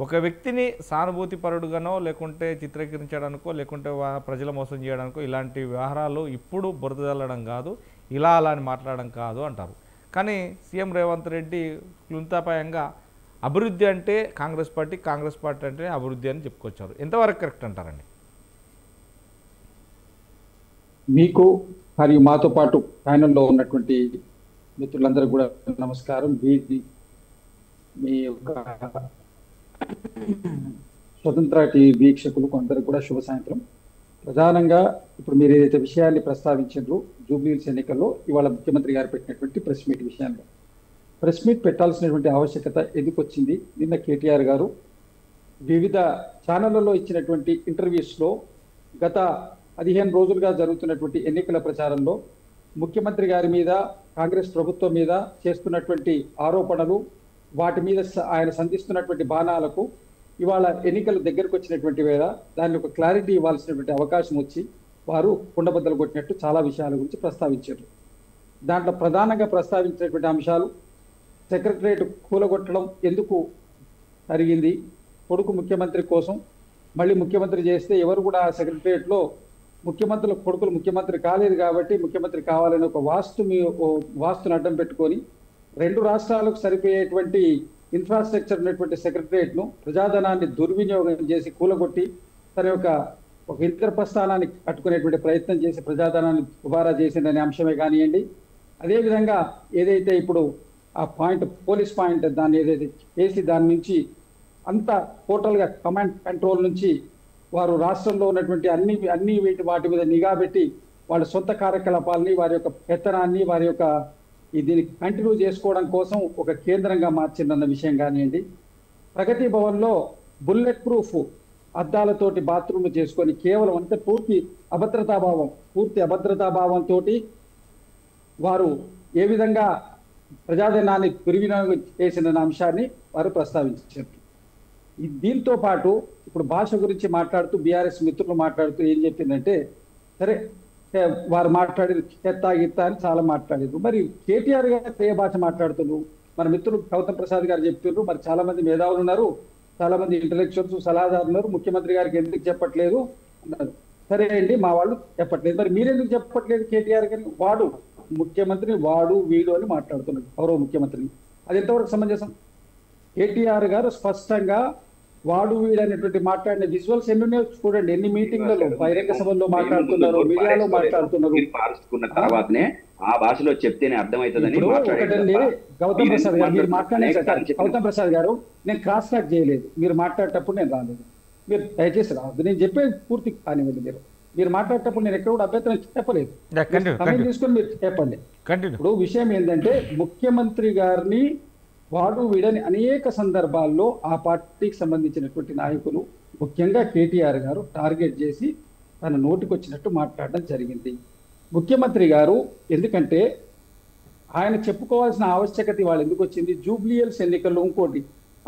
ఒక వ్యక్తిని సానుభూతి పరుడుగానో లేకుంటే చిత్రీకరించడానికో లేకుంటే ప్రజల మోసం చేయడానికో ఇలాంటి వ్యవహారాలు ఇప్పుడు బురద చల్లడం కాదు, అలా అని మాట్లాడడం కాదు అంటారు. కానీ సీఎం రేవంత్ రెడ్డి క్లుప్తాపాయంగా అభివృద్ధి అంటే కాంగ్రెస్ పార్టీ అంటే అభివృద్ధి అని చెప్పుకొచ్చారు. ఎంతవరకు కరెక్ట్ అంటారండి? మీకు మరియు మాతో పాటు ప్యానెల్లో ఉన్నటువంటి మిత్రులందరూ కూడా నమస్కారం. మీ యొక్క స్వతంత్ర వీక్షకులకు అందరూ కూడా శుభ సాయంత్రం. ప్రధానంగా ఇప్పుడు మీరు ఏదైతే విషయాన్ని ప్రస్తావించారో జూబ్లీహిల్స్ ఎన్నికల్లో ఇవాళ ముఖ్యమంత్రి గారు పెట్టినటువంటి ప్రెస్ మీట్ విషయంలో, ప్రెస్ మీట్ పెట్టాల్సినటువంటి ఆవశ్యకత ఎందుకు వచ్చింది? నిన్న కేటీఆర్ గారు వివిధ ఛానళ్లలో ఇచ్చినటువంటి ఇంటర్వ్యూస్లో గత 15 రోజులుగా జరుగుతున్నటువంటి ఎన్నికల ప్రచారంలో ముఖ్యమంత్రి గారి మీద, కాంగ్రెస్ ప్రభుత్వం మీద చేస్తున్నటువంటి ఆరోపణలు, వాటి మీద ఆయన సంధిస్తున్నటువంటి బాణాలకు ఇవాళ ఎన్నికలు దగ్గరకు వచ్చినటువంటి వేళ దాన్ని ఒక క్లారిటీ ఇవ్వాల్సినటువంటి అవకాశం వచ్చి వారు కుండబద్దలు కొట్టినట్టు చాలా విషయాల గురించి ప్రస్తావించారు. దాంట్లో ప్రధానంగా ప్రస్తావించినటువంటి అంశాలు, సెక్రటరియట్ కూలగొట్టడం ఎందుకు జరిగింది, కొడుకు ముఖ్యమంత్రి కోసం మళ్ళీ ముఖ్యమంత్రి చేస్తే ఎవరు కూడా సెక్రటరియట్లో ముఖ్యమంత్రుల కొడుకులు ముఖ్యమంత్రి కాలేదు కాబట్టి ముఖ్యమంత్రి కావాలని ఒక వాస్తును అడ్డం పెట్టుకొని 2 రాష్ట్రాలకు సరిపోయేటువంటి ఇన్ఫ్రాస్ట్రక్చర్ ఉన్నటువంటి సెక్రటరియట్ను ప్రజాధనాన్ని దుర్వినియోగం చేసి కూలగొట్టి తన యొక్క ఒక ఇంద్రప్రస్థానాన్ని కట్టుకునేటువంటి ప్రయత్నం చేసి ప్రజాధనాన్ని దుబారా చేసిందనే అంశమే కానివ్వండి. అదేవిధంగా ఏదైతే ఇప్పుడు ఆ పాయింట్ పోలీస్ పాయింట్ దాన్ని ఏదైతే చేసి దాని నుంచి అంతా టోటల్గా కమాండ్ కంట్రోల్ నుంచి వారు రాష్ట్రంలో ఉన్నటువంటి అన్ని వాటి మీద నిఘా పెట్టి వాళ్ళ సొంత కార్యకలాపాలని, వారి యొక్క పెత్తనాన్ని, వారి యొక్క దీన్ని కంటిన్యూ చేసుకోవడం కోసం ఒక కేంద్రంగా మార్చిందన్న విషయం కానివ్వండి. ప్రగతి భవన్లో బుల్లెట్ ప్రూఫ్ అద్దాలతోటి బాత్రూమ్ చేసుకొని కేవలం అంటే పూర్తి అభద్రతాభావంతో వారు ఏ విధంగా ప్రజాధనాన్ని దుర్వినియోగం చేసిన అంశాన్ని వారు ప్రస్తావించారు. దీంతో పాటు ఇప్పుడు భాష గురించి మాట్లాడుతూ బీఆర్ఎస్ మిత్రులు మాట్లాడుతూ ఏం చెప్పిందంటే, సరే వారు మాట్లాడి చెత్త గిత్త అని చాలా మాట్లాడారు. మరి కేటీఆర్ గారు ఏ భాష మాట్లాడుతున్నారు? మన మిత్రులు గౌతమ్ ప్రసాద్ గారు చెప్తున్నారు, మరి చాలా మంది మేధావులు ఉన్నారు, చాలా మంది ఇంటలెక్చువల్స్ సలహాదారులు ఉన్నారు, ముఖ్యమంత్రి గారికి ఎందుకు చెప్పట్లేదు అన్నారు. సరే అండి, మా వాళ్ళు చెప్పట్లేదు, మరి మీరెందుకు చెప్పట్లేదు కేటీఆర్ గారిని? వాడు ముఖ్యమంత్రిని వాడు వీడు అని మాట్లాడుతున్నారు గౌరవ ముఖ్యమంత్రిని. అది ఎంతవరకు సమంజసం? కేటీఆర్ గారు స్పష్టంగా వాడు వీడు అనేటువంటి మాట్లాడిన విజువల్స్ ఎన్ని చూడండి, ఎన్ని మీటింగ్లలో బహిరంగ సభల్లో మాట్లాడుతున్నారు, మీడియాలో మాట్లాడుతున్నారు. తర్వాతనే ఆ భాషలో చెప్తేనే అర్థమవుతుందని ఒకటండి గౌతమ్ ప్రసాద్ గారు, మీరు మాట్లాడే గౌతమ్ ప్రసాద్ గారు, నేను క్రాస్ టాక్ చేయలేదు, మీరు మాట్లాడేటప్పుడు నేను రాలేదు, మీరు దయచేసి రావద్దు, నేను చెప్పేది పూర్తి కానివ్వండి. మీరు మాట్లాడేటప్పుడు నేను ఎక్కడ కూడా అభ్యంతరం చెప్పలేదు, సమయం తీసుకొని మీరు చెప్పండి. ఇప్పుడు విషయం ఏంటంటే, ముఖ్యమంత్రి గారిని వాడు వీడని అనేక సందర్భాల్లో ఆ పార్టీకి సంబంధించినటువంటి నాయకులు, ముఖ్యంగా కేటీఆర్ గారు టార్గెట్ చేసి తన నోటికొచ్చినట్టు మాట్లాడడం జరిగింది. ముఖ్యమంత్రి గారు ఎందుకంటే ఆయన చెప్పుకోవాల్సిన ఆవశ్యకత వాళ్ళు ఎందుకు వచ్చింది? జూబ్లీహిల్స్ ఎన్నికల్లో ఇంకోటి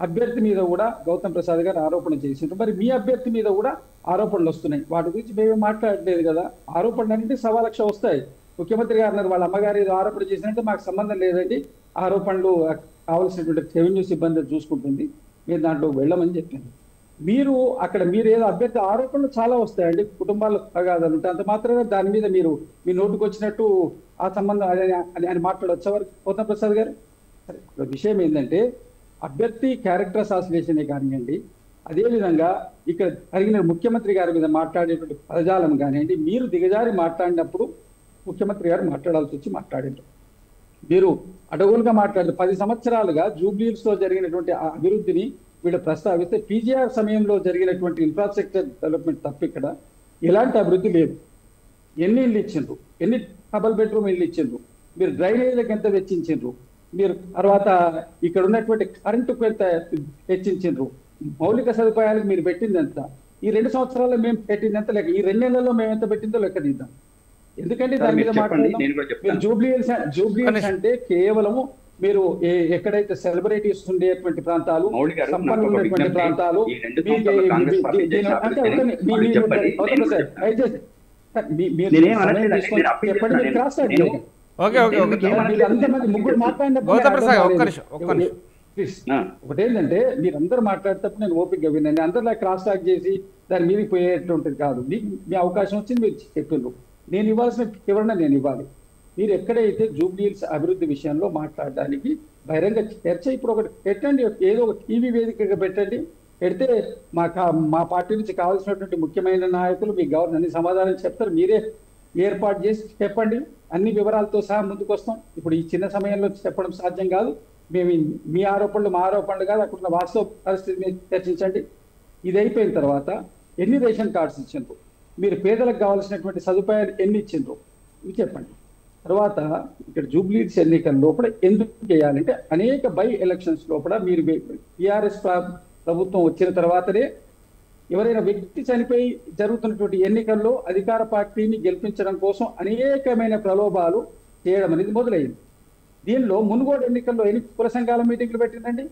అభ్యర్థి మీద కూడా గౌతమ్ ప్రసాద్ గారు ఆరోపణ చేసిండ్రు, మరి మీ అభ్యర్థి మీద కూడా ఆరోపణలు వస్తున్నాయి, వాటి గురించి మేమే మాట్లాడలేదు కదా. ఆరోపణలు అంటే 1,00,000 వస్తాయి. ముఖ్యమంత్రి గారు అన్నారు, వాళ్ళ అమ్మగారు ఏదో ఆరోపణ చేసినట్టే మాకు సంబంధం లేదండి, ఆరోపణలు కావాల్సినటువంటి రెవెన్యూ సిబ్బంది చూసుకుంటుంది, మీరు దాంట్లో వెళ్ళమని చెప్పింది. మీరు ఏదో అభ్యర్థి ఆరోపణలు చాలా వస్తాయండి, కుటుంబాలు తగాదాలు ఉంటాయి, అంత మాత్రమే దాని మీద మీరు మీ నోటుకు వచ్చినట్టు ఆ సంబంధం అని మాట్లాడవచ్చు గౌతమ్ ప్రసాద్ గారు. సరే, విషయం ఏంటంటే అభ్యర్థి క్యారెక్టర్ అసాసినేషనే కానివ్వండి, అదేవిధంగా ఇక్కడ జరిగిన ముఖ్యమంత్రి గారి మీద మాట్లాడేటువంటి పదజాలం కానివ్వండి, మీరు దిగజారి మాట్లాడినప్పుడు ముఖ్యమంత్రి గారు మాట్లాడాల్సి వచ్చి మాట్లాడారు. మీరు అడవులుగా మాట్లాడారు. 10 సంవత్సరాలుగా జూబ్లీహిల్స్ లో జరిగినటువంటి అభివృద్ధిని వీళ్ళు ప్రస్తావిస్తే, పీజీఆర్ సమయంలో జరిగినటువంటి ఇన్ఫ్రాస్ట్రక్చర్ డెవలప్మెంట్ తప్ప ఇక్కడ ఎలాంటి అభివృద్ధి లేదు. ఎన్ని ఇళ్ళు ఇచ్చిండ్రు, ఎన్ని డబుల్ బెడ్రూమ్ ఇళ్ళు ఇచ్చిండ్రు, మీరు డ్రైనేజీలకు ఎంత వెచ్చించిండ్రు, మీరు తర్వాత ఇక్కడ ఉన్నటువంటి కరెంటుకు ఎంత వెచ్చించిండ్రు, మౌలిక సదుపాయాలకు మీరు పెట్టింది ఎంత, ఈ 2 సంవత్సరాల్లో మేము పెట్టింది ఎంత లెక్క, ఈ 2 నెలల్లో మేము ఎంత పెట్టిందో లెక్క తీద్దాం. ఎందుకంటే దాని మీద మాట్లాడదాం. మీరు జూబ్లీహిల్స్ అంటే కేవలము మీరు ఎక్కడైతే సెలబ్రిటీస్ ఉండేటువంటి ప్రాంతాలు, సంపన్నులు ఉండేటువంటి ప్రాంతాలు, ఒకటేంటంటే మీరందరూ మాట్లాడేటప్పుడు నేను ఓపికగా వినండి, అందరిలా క్రాస్ టాక్ చేసి దాని మీదకి పోయేటువంటిది కాదు. మీకు మీ అవకాశం వచ్చింది, మీరు చెప్పిండ్రు, నేను ఇవ్వాల్సిన ఎవరన్నా నేను ఇవ్వాలి. మీరు ఎక్కడైతే జూబ్లీహిల్స్ అభివృద్ధి విషయంలో మాట్లాడడానికి బహిరంగ చర్చ ఇప్పుడు ఒకటి పెట్టండి, ఏదో ఒక టీవీ వేదికగా పెట్టండి. పెడితే మా పార్టీ నుంచి కావాల్సినటువంటి ముఖ్యమైన నాయకులు మీ గవర్నర్ అన్ని సమాధానం చెప్తారు. మీరే ఏర్పాటు చేసి చెప్పండి, అన్ని వివరాలతో సహా ముందుకు వస్తాం. ఇప్పుడు ఈ చిన్న సమయంలో చెప్పడం సాధ్యం కాదు. మేము మీ ఆరోపణలు మా ఆరోపణలు కాదు, అక్కడ వాస్తవ పరిస్థితి మీద చర్చించండి. ఇది అయిపోయిన తర్వాత ఎన్ని రేషన్ కార్డ్స్ ఇచ్చిండ్రు, మీరు పేదలకు కావాల్సినటువంటి సదుపాయాలు ఎన్ని ఇచ్చిండ్రు ఇవి చెప్పండి. తర్వాత ఇక్కడ జూబ్లీహిల్స్ ఎన్నికల లోపల ఎందుకు చేయాలంటే అనేక బై ఎలక్షన్స్ లోపల మీరు టీఆర్ఎస్ ప్రభుత్వం వచ్చిన తర్వాతనే ఎవరైనా వ్యక్తి చనిపోయి జరుగుతున్నటువంటి ఎన్నికల్లో అధికార పార్టీని గెలిపించడం కోసం అనేకమైన ప్రలోభాలు చేయడం అనేది మొదలైంది. దీనిలో మునుగోడు ఎన్నికల్లో ఎన్ని కుల సంఘాల మీటింగ్లు పెట్టిందండి?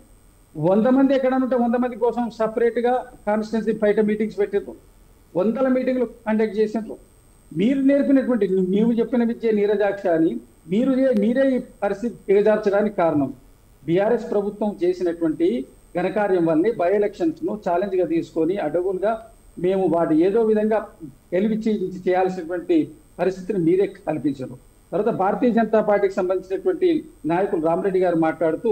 100 మంది ఎక్కడ ఉంటే 100 మంది కోసం సపరేట్గా కాన్స్టిట్యున్సీ బయట మీటింగ్స్ పెట్టిండ్రు, 100 మీటింగ్లు కండక్ట్ చేసిండ్రు. మీరు నేర్పినటువంటి నీవు చెప్పిన విద్య నీరజాక్ష అని మీరే ఈ పరిస్థితి దిగజార్చడానికి కారణం బీఆర్ఎస్ ప్రభుత్వం చేసినటువంటి ఘనకార్యం వల్లే బై ఎలక్షన్స్ ను ఛాలెంజ్ గా తీసుకొని అడ్డగోలుగా మేము వాటి ఏదో విధంగా గెలిపించి చేయాల్సినటువంటి పరిస్థితిని మీరే కల్పించారు. తర్వాత భారతీయ జనతా పార్టీకి సంబంధించినటువంటి నాయకులు రామరెడ్డి గారు మాట్లాడుతూ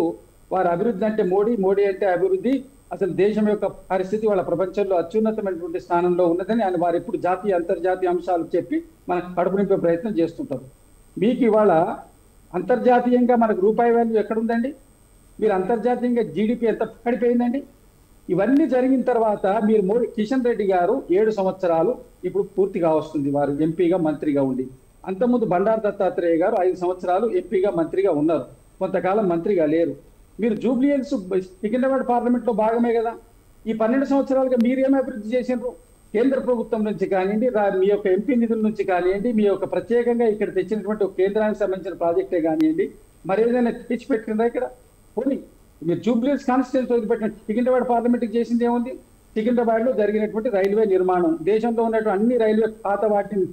వారి అభివృద్ధి అంటే మోడీ అంటే అభివృద్ధి, అసలు దేశం యొక్క పరిస్థితి వాళ్ళ ప్రపంచంలో అత్యున్నతమైనటువంటి స్థానంలో ఉన్నదని ఆయన వారు ఎప్పుడు జాతీయ అంతర్జాతీయ అంశాలు చెప్పి మనకు కడుపు నింపే ప్రయత్నం చేస్తుంటారు. మీకు ఇవాళ అంతర్జాతీయంగా మనకు రూపాయి వాల్యూ ఎక్కడుందండి? మీరు అంతర్జాతీయంగా జీడిపి ఎంత పడిపోయిందండి? ఇవన్నీ జరిగిన తర్వాత మీరు కిషన్ రెడ్డి గారు 7 సంవత్సరాలు ఇప్పుడు పూర్తిగా వస్తుంది వారు ఎంపీగా మంత్రిగా ఉండి. అంతకుముందు బండారు దత్తాత్రేయ గారు 5 సంవత్సరాలు ఎంపీగా మంత్రిగా ఉన్నారు, కొంతకాలం మంత్రిగా లేరు. మీరు జూబ్లీహిల్స్ సికింద్రాబాద్ పార్లమెంట్ లో భాగమే కదా. ఈ 12 సంవత్సరాలుగా మీరేమీ అభివృద్ధి చేసినారు? కేంద్ర ప్రభుత్వం నుంచి కానివ్వండి, మీ యొక్క ఎంపీ నిధుల నుంచి కానివ్వండి, మీ యొక్క ప్రత్యేకంగా ఇక్కడ తెచ్చినటువంటి ఒక కేంద్రానికి సంబంధించిన ప్రాజెక్టే కానివ్వండి, మరి ఏదైనా తెచ్చి పెట్టిందా ఇక్కడ? పోనీ మీరు జూబ్లీహిల్స్ కాన్స్టిట్యున్సీ వదిలిపెట్టిన సికింద్రాబాద్ పార్లమెంట్కి చేసింది ఏముంది? సికింద్రాబాద్ లో జరిగినటువంటి రైల్వే నిర్మాణం, దేశంలో ఉన్నటువంటి అన్ని రైల్వే పాత వాటిని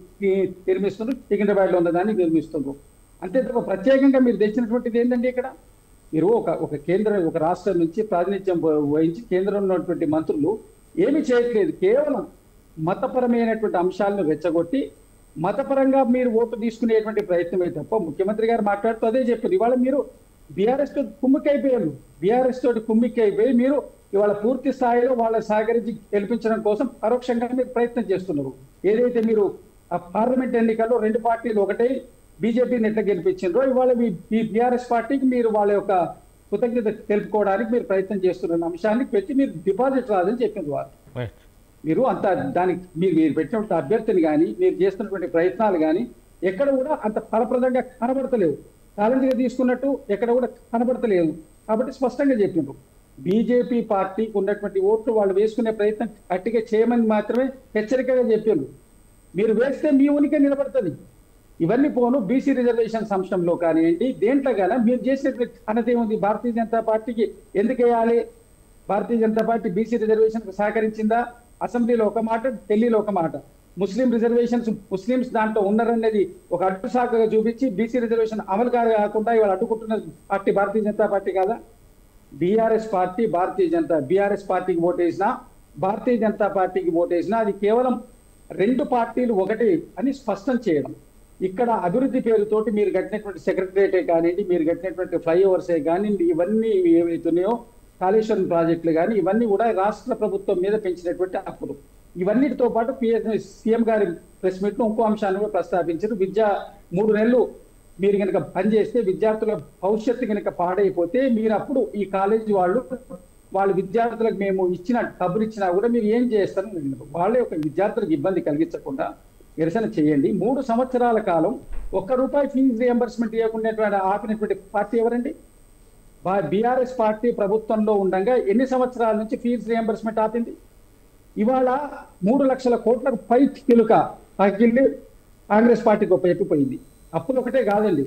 నిర్మిస్తున్నారు, సికింద్రాబాద్ లో ఉన్నదాన్ని నిర్మిస్తున్నారు. అంతే తప్ప ప్రత్యేకంగా మీరు తెచ్చినటువంటిది ఏంటండి ఇక్కడ? మీరు ఒక రాష్ట్రం నుంచి ప్రాతినిధ్యం వహించి కేంద్రంలో ఉన్నటువంటి మంత్రులు ఏమీ చేయట్లేదు, కేవలం మతపరమైనటువంటి అంశాలను రెచ్చగొట్టి మతపరంగా మీరు ఓటు తీసుకునేటువంటి ప్రయత్నమే తప్ప ముఖ్యమంత్రి గారు మాట్లాడుతూ అదే చెప్పారు. ఇవాళ మీరు బీఆర్ఎస్ తోటి కుమ్మిక్కైపోయారు, బీఆర్ఎస్ తోటి కుమ్మిక్కైపోయి మీరు ఇవాళ పూర్తి స్థాయిలో వాళ్ళ సహకరించి గెలిపించడం కోసం పరోక్షంగా మీరు ప్రయత్నం చేస్తున్నారు. ఏదైతే మీరు ఆ పార్లమెంట్ ఎన్నికల్లో 2 పార్టీలు ఒకటే బీజేపీని ఎట్లా గెలిపించిండ్రో ఇవాళ మీ బీఆర్ఎస్ పార్టీకి మీరు వాళ్ళ యొక్క కృతజ్ఞత తెలుపుకోవడానికి మీరు ప్రయత్నం చేస్తున్న అంశాన్ని పెట్టి మీరు డిపాజిట్ రాదని చెప్పింది వారు. మీరు అంత దానికి మీరు పెట్టినటువంటి అభ్యర్థిని కానీ మీరు చేస్తున్నటువంటి ప్రయత్నాలు కానీ ఎక్కడ కూడా అంత ఫలప్రదంగా కనబడతలేవు, ఛాలెంజ్గా తీసుకున్నట్టు ఎక్కడ కూడా కనబడతలేదు. కాబట్టి స్పష్టంగా చెప్పిండ్రు బీజేపీ పార్టీకి ఉన్నటువంటి ఓట్లు వాళ్ళు వేసుకునే ప్రయత్నం గట్టిగా చేయమని మాత్రమే హెచ్చరికగా చెప్పిండ్రు. మీరు వేస్తే మీ ఉనికి నిలబడుతుంది. ఇవన్నీ పోను బీసీ రిజర్వేషన్ అంశంలో కానివ్వండి, దేంట్లో కానీ మీరు చేసేటువంటి అన్నది ఏముంది? భారతీయ జనతా పార్టీకి ఎందుకు వేయాలి? Bharatiya Janata party BC రిజర్వేషన్కు సహకరించిందా? అసెంబ్లీలో ఒక మాట, ఢిల్లీలో ఒక మాట. ముస్లింస్ దాంట్లో ఉన్నారనేది ఒక అడ్డుసాకగా చూపించి బీసీ రిజర్వేషన్ అమలు కాకుండా ఇవాళ అడ్డుకుంటున్న పార్టీ భారతీయ జనతా పార్టీ కాదా? బీఆర్ఎస్ పార్టీ బీఆర్ఎస్ పార్టీకి ఓటేసినా భారతీయ జనతా పార్టీకి ఓటేసినా అది కేవలం 2 పార్టీలు ఒకటి అని స్పష్టం చేయడం. ఇక్కడ అభివృద్ధి పేరుతోటి మీరు కట్టినటువంటి సెక్రటరియటే కానివ్వండి, మీరు కట్టినటువంటి ఫ్లైఓవర్సే కానివ్వండి, ఇవన్నీ ఏవైతున్నాయో కాళేశ్వరం ప్రాజెక్టులు కానీ ఇవన్నీ కూడా రాష్ట్ర ప్రభుత్వం మీద పెంచినటువంటి అప్పులు. ఇవన్నిటితో పాటు సీఎం గారి ప్రెస్ మీట్లో ఇంకో అంశాన్ని కూడా ప్రస్తావించారు. 3 నెలలు మీరు కనుక పనిచేస్తే విద్యార్థుల భవిష్యత్తు కనుక పాడైపోతే మీరు అప్పుడు ఈ కాలేజీ వాళ్ళ విద్యార్థులకు మేము ఇచ్చిన డబ్బులు ఇచ్చినా కూడా మీరు ఏం చేస్తారని అడిగినారు. వాళ్ళ యొక్క విద్యార్థులకు ఇబ్బంది కలిగించకుండా నిరసన చేయండి. 3 సంవత్సరాల కాలం ₹1 ఫీజు రియంబర్స్మెంట్ ఇవ్వకుండా ఆపినటువంటి పార్టీ ఎవరండి? బీఆర్ఎస్ పార్టీ ప్రభుత్వంలో ఉండగా ఎన్ని సంవత్సరాల నుంచి ఫీజు రియంబర్స్మెంట్ ఆపింది? ఇవాళ 3 లక్షల కోట్లకు పై చిలుక తగ్గిల్లి కాంగ్రెస్ పార్టీకి ఉపయోగపోయింది. అప్పులు ఒకటే కాదండి,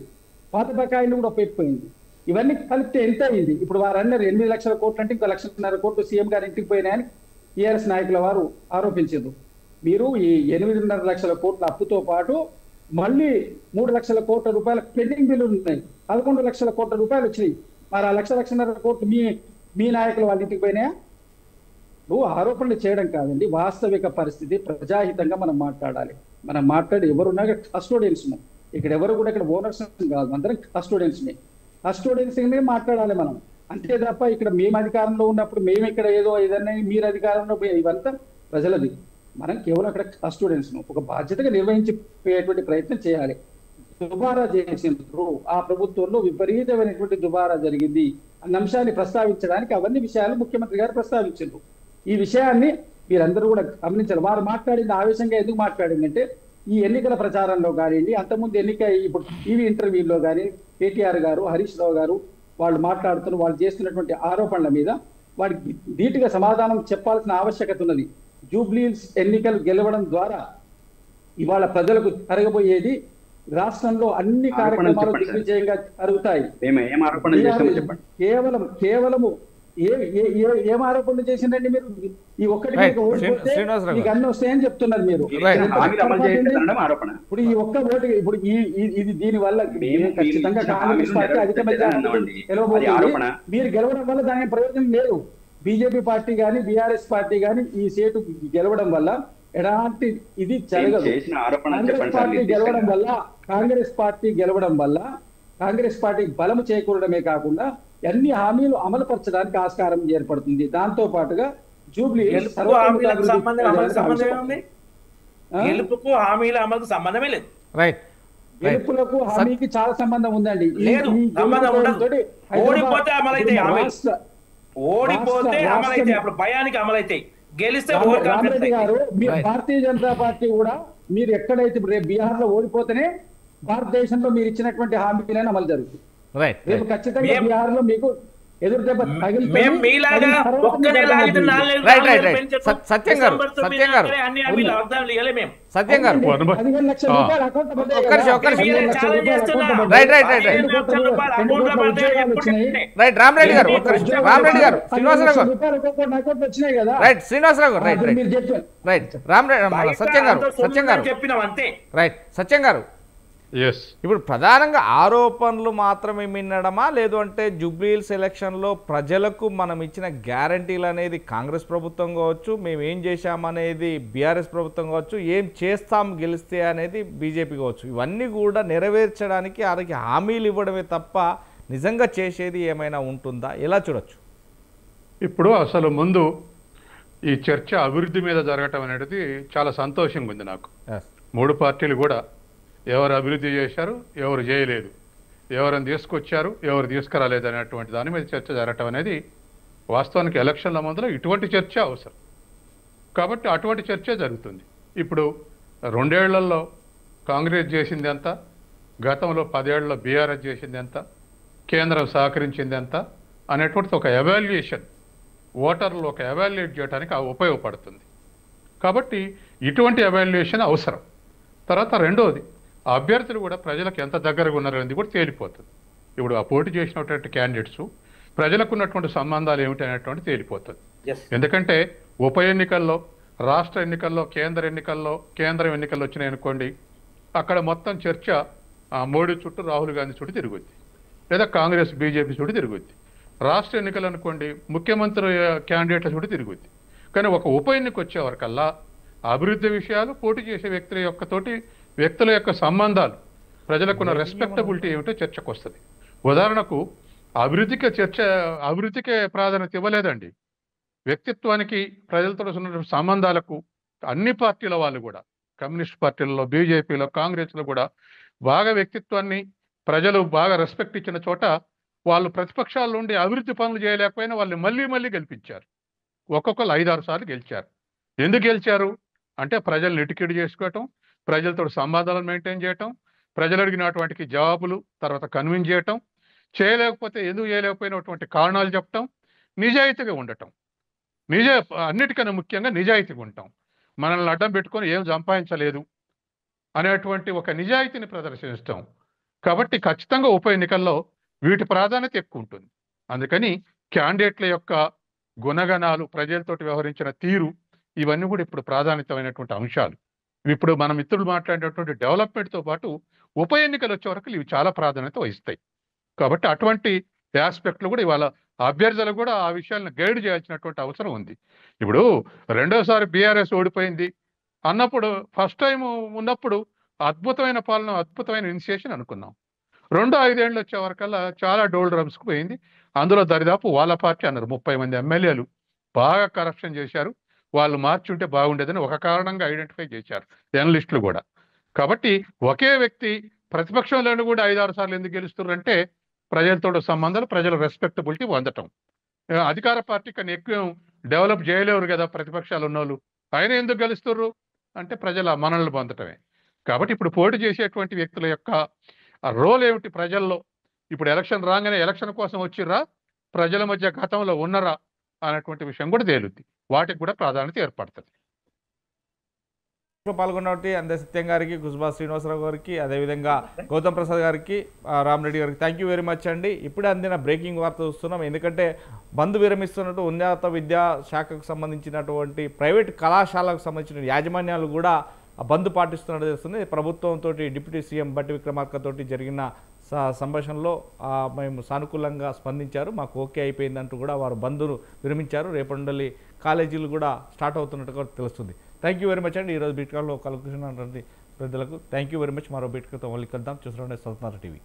పాత బకాయిలు కూడా ఉపయోగపోయింది. ఇవన్నీ కలిపితే ఎంత అయింది? ఇప్పుడు వారు అన్నారు 8 లక్షల కోట్లు అంటే ఇంకో 1.5 కోట్లు సీఎం గారు ఇంటికి పోయినాయని టీఆర్ఎస్ నాయకుల వారు ఆరోపించారు. మీరు ఈ 8.5 లక్షల కోట్ల అప్పుతో పాటు మళ్ళీ 3 లక్షల కోట్ల రూపాయల పెండింగ్ బిల్లులు ఉన్నాయి. 11 లక్షల కోట్ల రూపాయలు వచ్చినాయి. మరి ఆ 1.5 కోట్లు మీ నాయకులు వాళ్ళ ఇంటికి పోయినాయా? నువ్వు ఆరోపణలు చేయడం కాదండి, వాస్తవిక పరిస్థితి ప్రజాహితంగా మనం మాట్లాడాలి. మనం మాట్లాడి ఎవరున్నా కస్టోడియన్స్ ఇక్కడ ఎవరు కూడా ఇక్కడ ఓనర్స్ కాదు, అందరం కస్టోడియన్స్ మాట్లాడాలి మనం. అంతే తప్ప ఇక్కడ మేము అధికారంలో ఉన్నప్పుడు మేము ఇక్కడ ఏదో ఏదన్నా మీరు అధికారంలో ఇవంతా ప్రజలది. మనం కేవలం అక్కడ కస్టోడియన్స్ ఒక బాధ్యతగా నిర్వహించేటువంటి ప్రయత్నం చేయాలి. దుబారా చేసిండ్రు, ఆ ప్రభుత్వంలో విపరీతమైనటువంటి దుబారా జరిగింది అన్న అంశాన్ని ప్రస్తావించడానికి అవన్నీ విషయాలు ముఖ్యమంత్రి గారు ప్రస్తావించారు. ఈ విషయాన్ని మీరందరూ కూడా గమనించారు. వారు మాట్లాడింది ఆవేశంగా ఎందుకు మాట్లాడిందంటే ఈ ఎన్నికల ప్రచారంలో కానివ్వండి, అంతకుముందు ఇప్పుడు టీవీ ఇంటర్వ్యూలో కానీ కేటీఆర్ గారు, హరీష్ రావు గారు వాళ్ళు మాట్లాడుతున్న వాళ్ళు చేస్తున్నటువంటి ఆరోపణల మీద వాడికి ధీటుగా సమాధానం చెప్పాల్సిన ఆవశ్యకత ఉన్నది. జూబ్లీహిల్స్ ఎన్నికలు గెలవడం ద్వారా ఇవాళ ప్రజలకు జరగబోయేది రాష్ట్రంలో అన్ని కార్యక్రమాలు దిగ్విజయంగా జరుగుతాయి. కేవలము ఏం ఆరోపణలు చేసిందండి మీరు? ఈ ఒక్కటి మీకు అన్ని వస్తాయని చెప్తున్నారు మీరు. ఇప్పుడు ఈ ఒక్క ఓటు ఇప్పుడు ఇది దీని వల్ల ఖచ్చితంగా కాంగ్రెస్ పార్టీ అధికంగా గెలవబోతుంది. మీరు గెలవడం వల్ల దాని ప్రయోజనం లేదు. బీజేపీ పార్టీ కానీ బీఆర్ఎస్ పార్టీ కానీ ఈ సీటు గెలవడం వల్ల ఎలాంటి ఇది జరగదు. కాంగ్రెస్ పార్టీ గెలవడం వల్ల కాంగ్రెస్ పార్టీ బలము చేకూరడమే కాకుండా అన్ని హామీలు అమలు పరచడానికి ఆస్కారం ఏర్పడుతుంది. దాంతో పాటుగా జూబ్లీ గెలుపుకు హామీల అమలుకు సంబంధమే లేదు. గెలుపులకు హామీకి చాలా సంబంధం ఉందండి. ఓడిపోతే అమలైతే అప్పుడు భయానికి అమలైతాయి, గెలిస్తే రామరెడ్డి గారు భారతీయ జనతా పార్టీ కూడా మీరు ఎక్కడైతే రేపు బీహార్ లో ఓడిపోతేనే భారతదేశంలో మీరు ఇచ్చినటువంటి హామీలను అమలు జరుగుతుంది. రేపు ఖచ్చితంగా బీహార్ లో మీకు ఎదురు దెబ్బ సత్యం గారు ఇప్పుడు ప్రధానంగా ఆరోపణలు మాత్రమే వినడమా, లేదు అంటే జూబ్లీహిల్స్ ఎలక్షన్లో ప్రజలకు మనం ఇచ్చిన గ్యారంటీలు అనేది కాంగ్రెస్ ప్రభుత్వం కావచ్చు, మేము ఏం చేశామనేది బీఆర్ఎస్ ప్రభుత్వం కావచ్చు, ఏం చేస్తాం గెలిస్తే అనేది బీజేపీ కావచ్చు, ఇవన్నీ కూడా నెరవేర్చడానికి వారికి హామీలు ఇవ్వడమే తప్ప నిజంగా చేసేది ఏమైనా ఉంటుందా? ఎలా చూడొచ్చు? ఇప్పుడు అసలు ముందు ఈ చర్చ అభివృద్ధి మీద జరగటం అనేది చాలా సంతోషంగా ఉంది నాకు. మూడు పార్టీలు కూడా ఎవరు అభివృద్ధి చేశారు, ఎవరు చేయలేదు, ఎవరిని తీసుకొచ్చారు, ఎవరు తీసుకురాలేదు అనేటువంటి దాని మీద చర్చ జరగటం అనేది వాస్తవానికి ఎలక్షన్ల ముందర ఇటువంటి చర్చ అవసరం. కాబట్టి అటువంటి చర్చ జరుగుతుంది. ఇప్పుడు 2 ఏళ్లలో కాంగ్రెస్ చేసింది ఎంత, గతంలో 10 ఏళ్లలో బీఆర్ఎస్ చేసింది ఎంత, కేంద్రం సహకరించింది ఎంత అనేటువంటిది ఒక ఎవాల్యుయేషన్, ఓటర్లు ఒక ఎవాల్యుయేట్ చేయడానికి ఉపయోగపడుతుంది. కాబట్టి ఇటువంటి ఎవాల్యుయేషన్ అవసరం. తర్వాత రెండోది, అభ్యర్థులు కూడా ప్రజలకు ఎంత దగ్గరగా ఉన్నారనేది కూడా తేలిపోతుంది. ఇప్పుడు ఆ పోటీ చేసినటువంటి క్యాండిడేట్స్ ప్రజలకు ఉన్నటువంటి సంబంధాలు ఏమిటి అనేటువంటి తేలిపోతుంది. ఎందుకంటే ఉప ఎన్నికల్లో, రాష్ట్ర ఎన్నికల్లో, కేంద్రం ఎన్నికల్లో వచ్చినాయనుకోండి, అక్కడ మొత్తం చర్చ మోడీ చుట్టూ, రాహుల్ గాంధీ చుట్టూ తిరుగుద్ది, లేదా కాంగ్రెస్ బీజేపీ చుట్టూ తిరుగుద్ది. రాష్ట్ర ఎన్నికలు అనుకోండి, ముఖ్యమంత్రి క్యాండిడేట్ల చుట్టూ తిరుగుద్ది. కానీ ఒక ఉప ఎన్నిక వచ్చేవరకల్లా అభివృద్ధి విషయాలు, పోటీ చేసే వ్యక్తుల యొక్క సంబంధాలు, ప్రజలకున్న రెస్పెక్టబిలిటీ ఏమిటో చర్చకు వస్తుంది. ఉదాహరణకు అభివృద్ధికే ప్రాధాన్యత ఇవ్వలేదండి. వ్యక్తిత్వానికి, ప్రజలతో ఉన్న సంబంధాలకు అన్ని పార్టీల వాళ్ళు కూడా, కమ్యూనిస్ట్ పార్టీలలో, బీజేపీలో, కాంగ్రెస్లో కూడా బాగా వ్యక్తిత్వాన్ని ప్రజలు బాగా రెస్పెక్ట్ ఇచ్చిన చోట వాళ్ళు ప్రతిపక్షాల నుండి అభివృద్ధి పనులు చేయలేకపోయినా వాళ్ళు మళ్ళీ గెలిపించారు. ఒక్కొక్కరు 5-6 సార్లు గెలిచారు. ఎందుకు గెలిచారు అంటే ప్రజలను ఎటికేట్ చేసుకోవటం, ప్రజలతో సంబంధాలను మెయింటైన్ చేయటం, ప్రజలు అడిగినటువంటి జవాబులు తర్వాత కన్విన్స్ చేయటం, ఎందుకు చేయలేకపోయినటువంటి కారణాలు చెప్పటం, నిజాయితీగా ఉండటం. నిజ అన్నిటికన్నా ముఖ్యంగా నిజాయితీగా ఉంటాం. మనల్ని అడ్డం పెట్టుకొని ఏం సంపాదించలేదు అనేటువంటి ఒక నిజాయితీని ప్రదర్శిస్తాం. కాబట్టి ఖచ్చితంగా ఉప ఎన్నికల్లో వీటి ప్రాధాన్యత ఎక్కువ ఉంటుంది. అందుకని క్యాండిడేట్ల యొక్క గుణగణాలు, ప్రజలతోటి వ్యవహరించిన తీరు, ఇవన్నీ కూడా ఇప్పుడు ప్రాధాన్యతమైనటువంటి అంశాలు. ఇప్పుడు మన మిత్రులు మాట్లాడినటువంటి డెవలప్మెంట్తో పాటు ఉప ఎన్నికలు వచ్చే వరకు ఇవి చాలా ప్రాధాన్యత వహిస్తాయి. కాబట్టి అటువంటి ఆస్పెక్ట్లు కూడా ఇవాళ అభ్యర్థులు కూడా ఆ విషయాలను గైడ్ చేయాల్సినటువంటి అవసరం ఉంది. ఇప్పుడు రెండోసారి బీఆర్ఎస్ ఓడిపోయింది అన్నప్పుడు ఫస్ట్ టైం ఉన్నప్పుడు అద్భుతమైన పాలన, అద్భుతమైన ఇనిషియేషన్ అనుకున్నాం. 5 ఏళ్ళు వచ్చే వరకల్లా చాలా డోల్ డ్రమ్స్కి పోయింది. అందులో దరిదాపు వాళ్ళ పార్టీ అన్నారు 30 మంది ఎమ్మెల్యేలు బాగా కరప్షన్ చేశారు, వాళ్ళు మార్చుంటే బాగుండేదని ఒక కారణంగా ఐడెంటిఫై చేశారు జర్నలిస్టులు కూడా. కాబట్టి ఒకే వ్యక్తి ప్రతిపక్షంలోనూ కూడా 5-6 సార్లు ఎందుకు గెలుస్తున్నారంటే ప్రజలతో సంబంధాలు, ప్రజల రెస్పెక్టబిలిటీ పొందటం. అధికార పార్టీ కన్నా ఎక్కువ డెవలప్ చేయలేరు కదా ప్రతిపక్షాలు ఉన్నోళ్ళు, ఆయన ఎందుకు గెలుస్తుర్రు అంటే ప్రజల మనల్ని పొందటమే. కాబట్టి ఇప్పుడు పోటీ చేసేటువంటి వ్యక్తుల యొక్క రోల్ ఏమిటి ప్రజల్లో? ఇప్పుడు ఎలక్షన్ రాగానే ఎలక్షన్ కోసం వచ్చిర్రా, ప్రజల మధ్య గతంలో ఉన్నరా అనేటువంటి విషయం కూడా తేలుద్ది. వాటికి కూడా ప్రాధాన్యత ఏర్పడుతుంది. పాల్గొన్నటువంటి అందే సత్యం గారికి, గుజ్బా శ్రీనివాసరావు గారికి, అదేవిధంగా గౌతమ్ ప్రసాద్ గారికి, రామరెడ్డి గారికి థ్యాంక్ యూ వెరీ మచ్ అండి. ఇప్పుడే అందిన బ్రేకింగ్ వార్త చూస్తున్నాం. ఎందుకంటే బంద్ విరమిస్తున్నట్టు ఉన్నత విద్యా శాఖకు సంబంధించినటువంటి ప్రైవేట్ కళాశాలకు సంబంధించిన యాజమాన్యాలు కూడా బంద్ పాటిస్తున్నట్టు తెలుస్తుంది. ప్రభుత్వంతో డిప్యూటీ సీఎం బట్టి విక్రమార్కతో జరిగిన సంభాషణలో మేము సానుకూలంగా స్పందించారు, మాకు ఓకే అయిపోయిందంటూ కూడా వారు బంద్ను విరమించారు. రేపటి నుండి కాలేజీలు కూడా స్టార్ట్ అవుతున్నట్టుగా తెలుస్తుంది. థ్యాంక్ యూ వెరీ మచ్ అండి. ఈరోజు బీట్కాల్లో కలుగుతున్నటువంటి ప్రజలకు థ్యాంక్ యూ వెరీ మచ్. మరో బీట్కాతో మళ్ళీ కలుద్దాం. చూస్తుండే స్వతంత్ర టీవీ.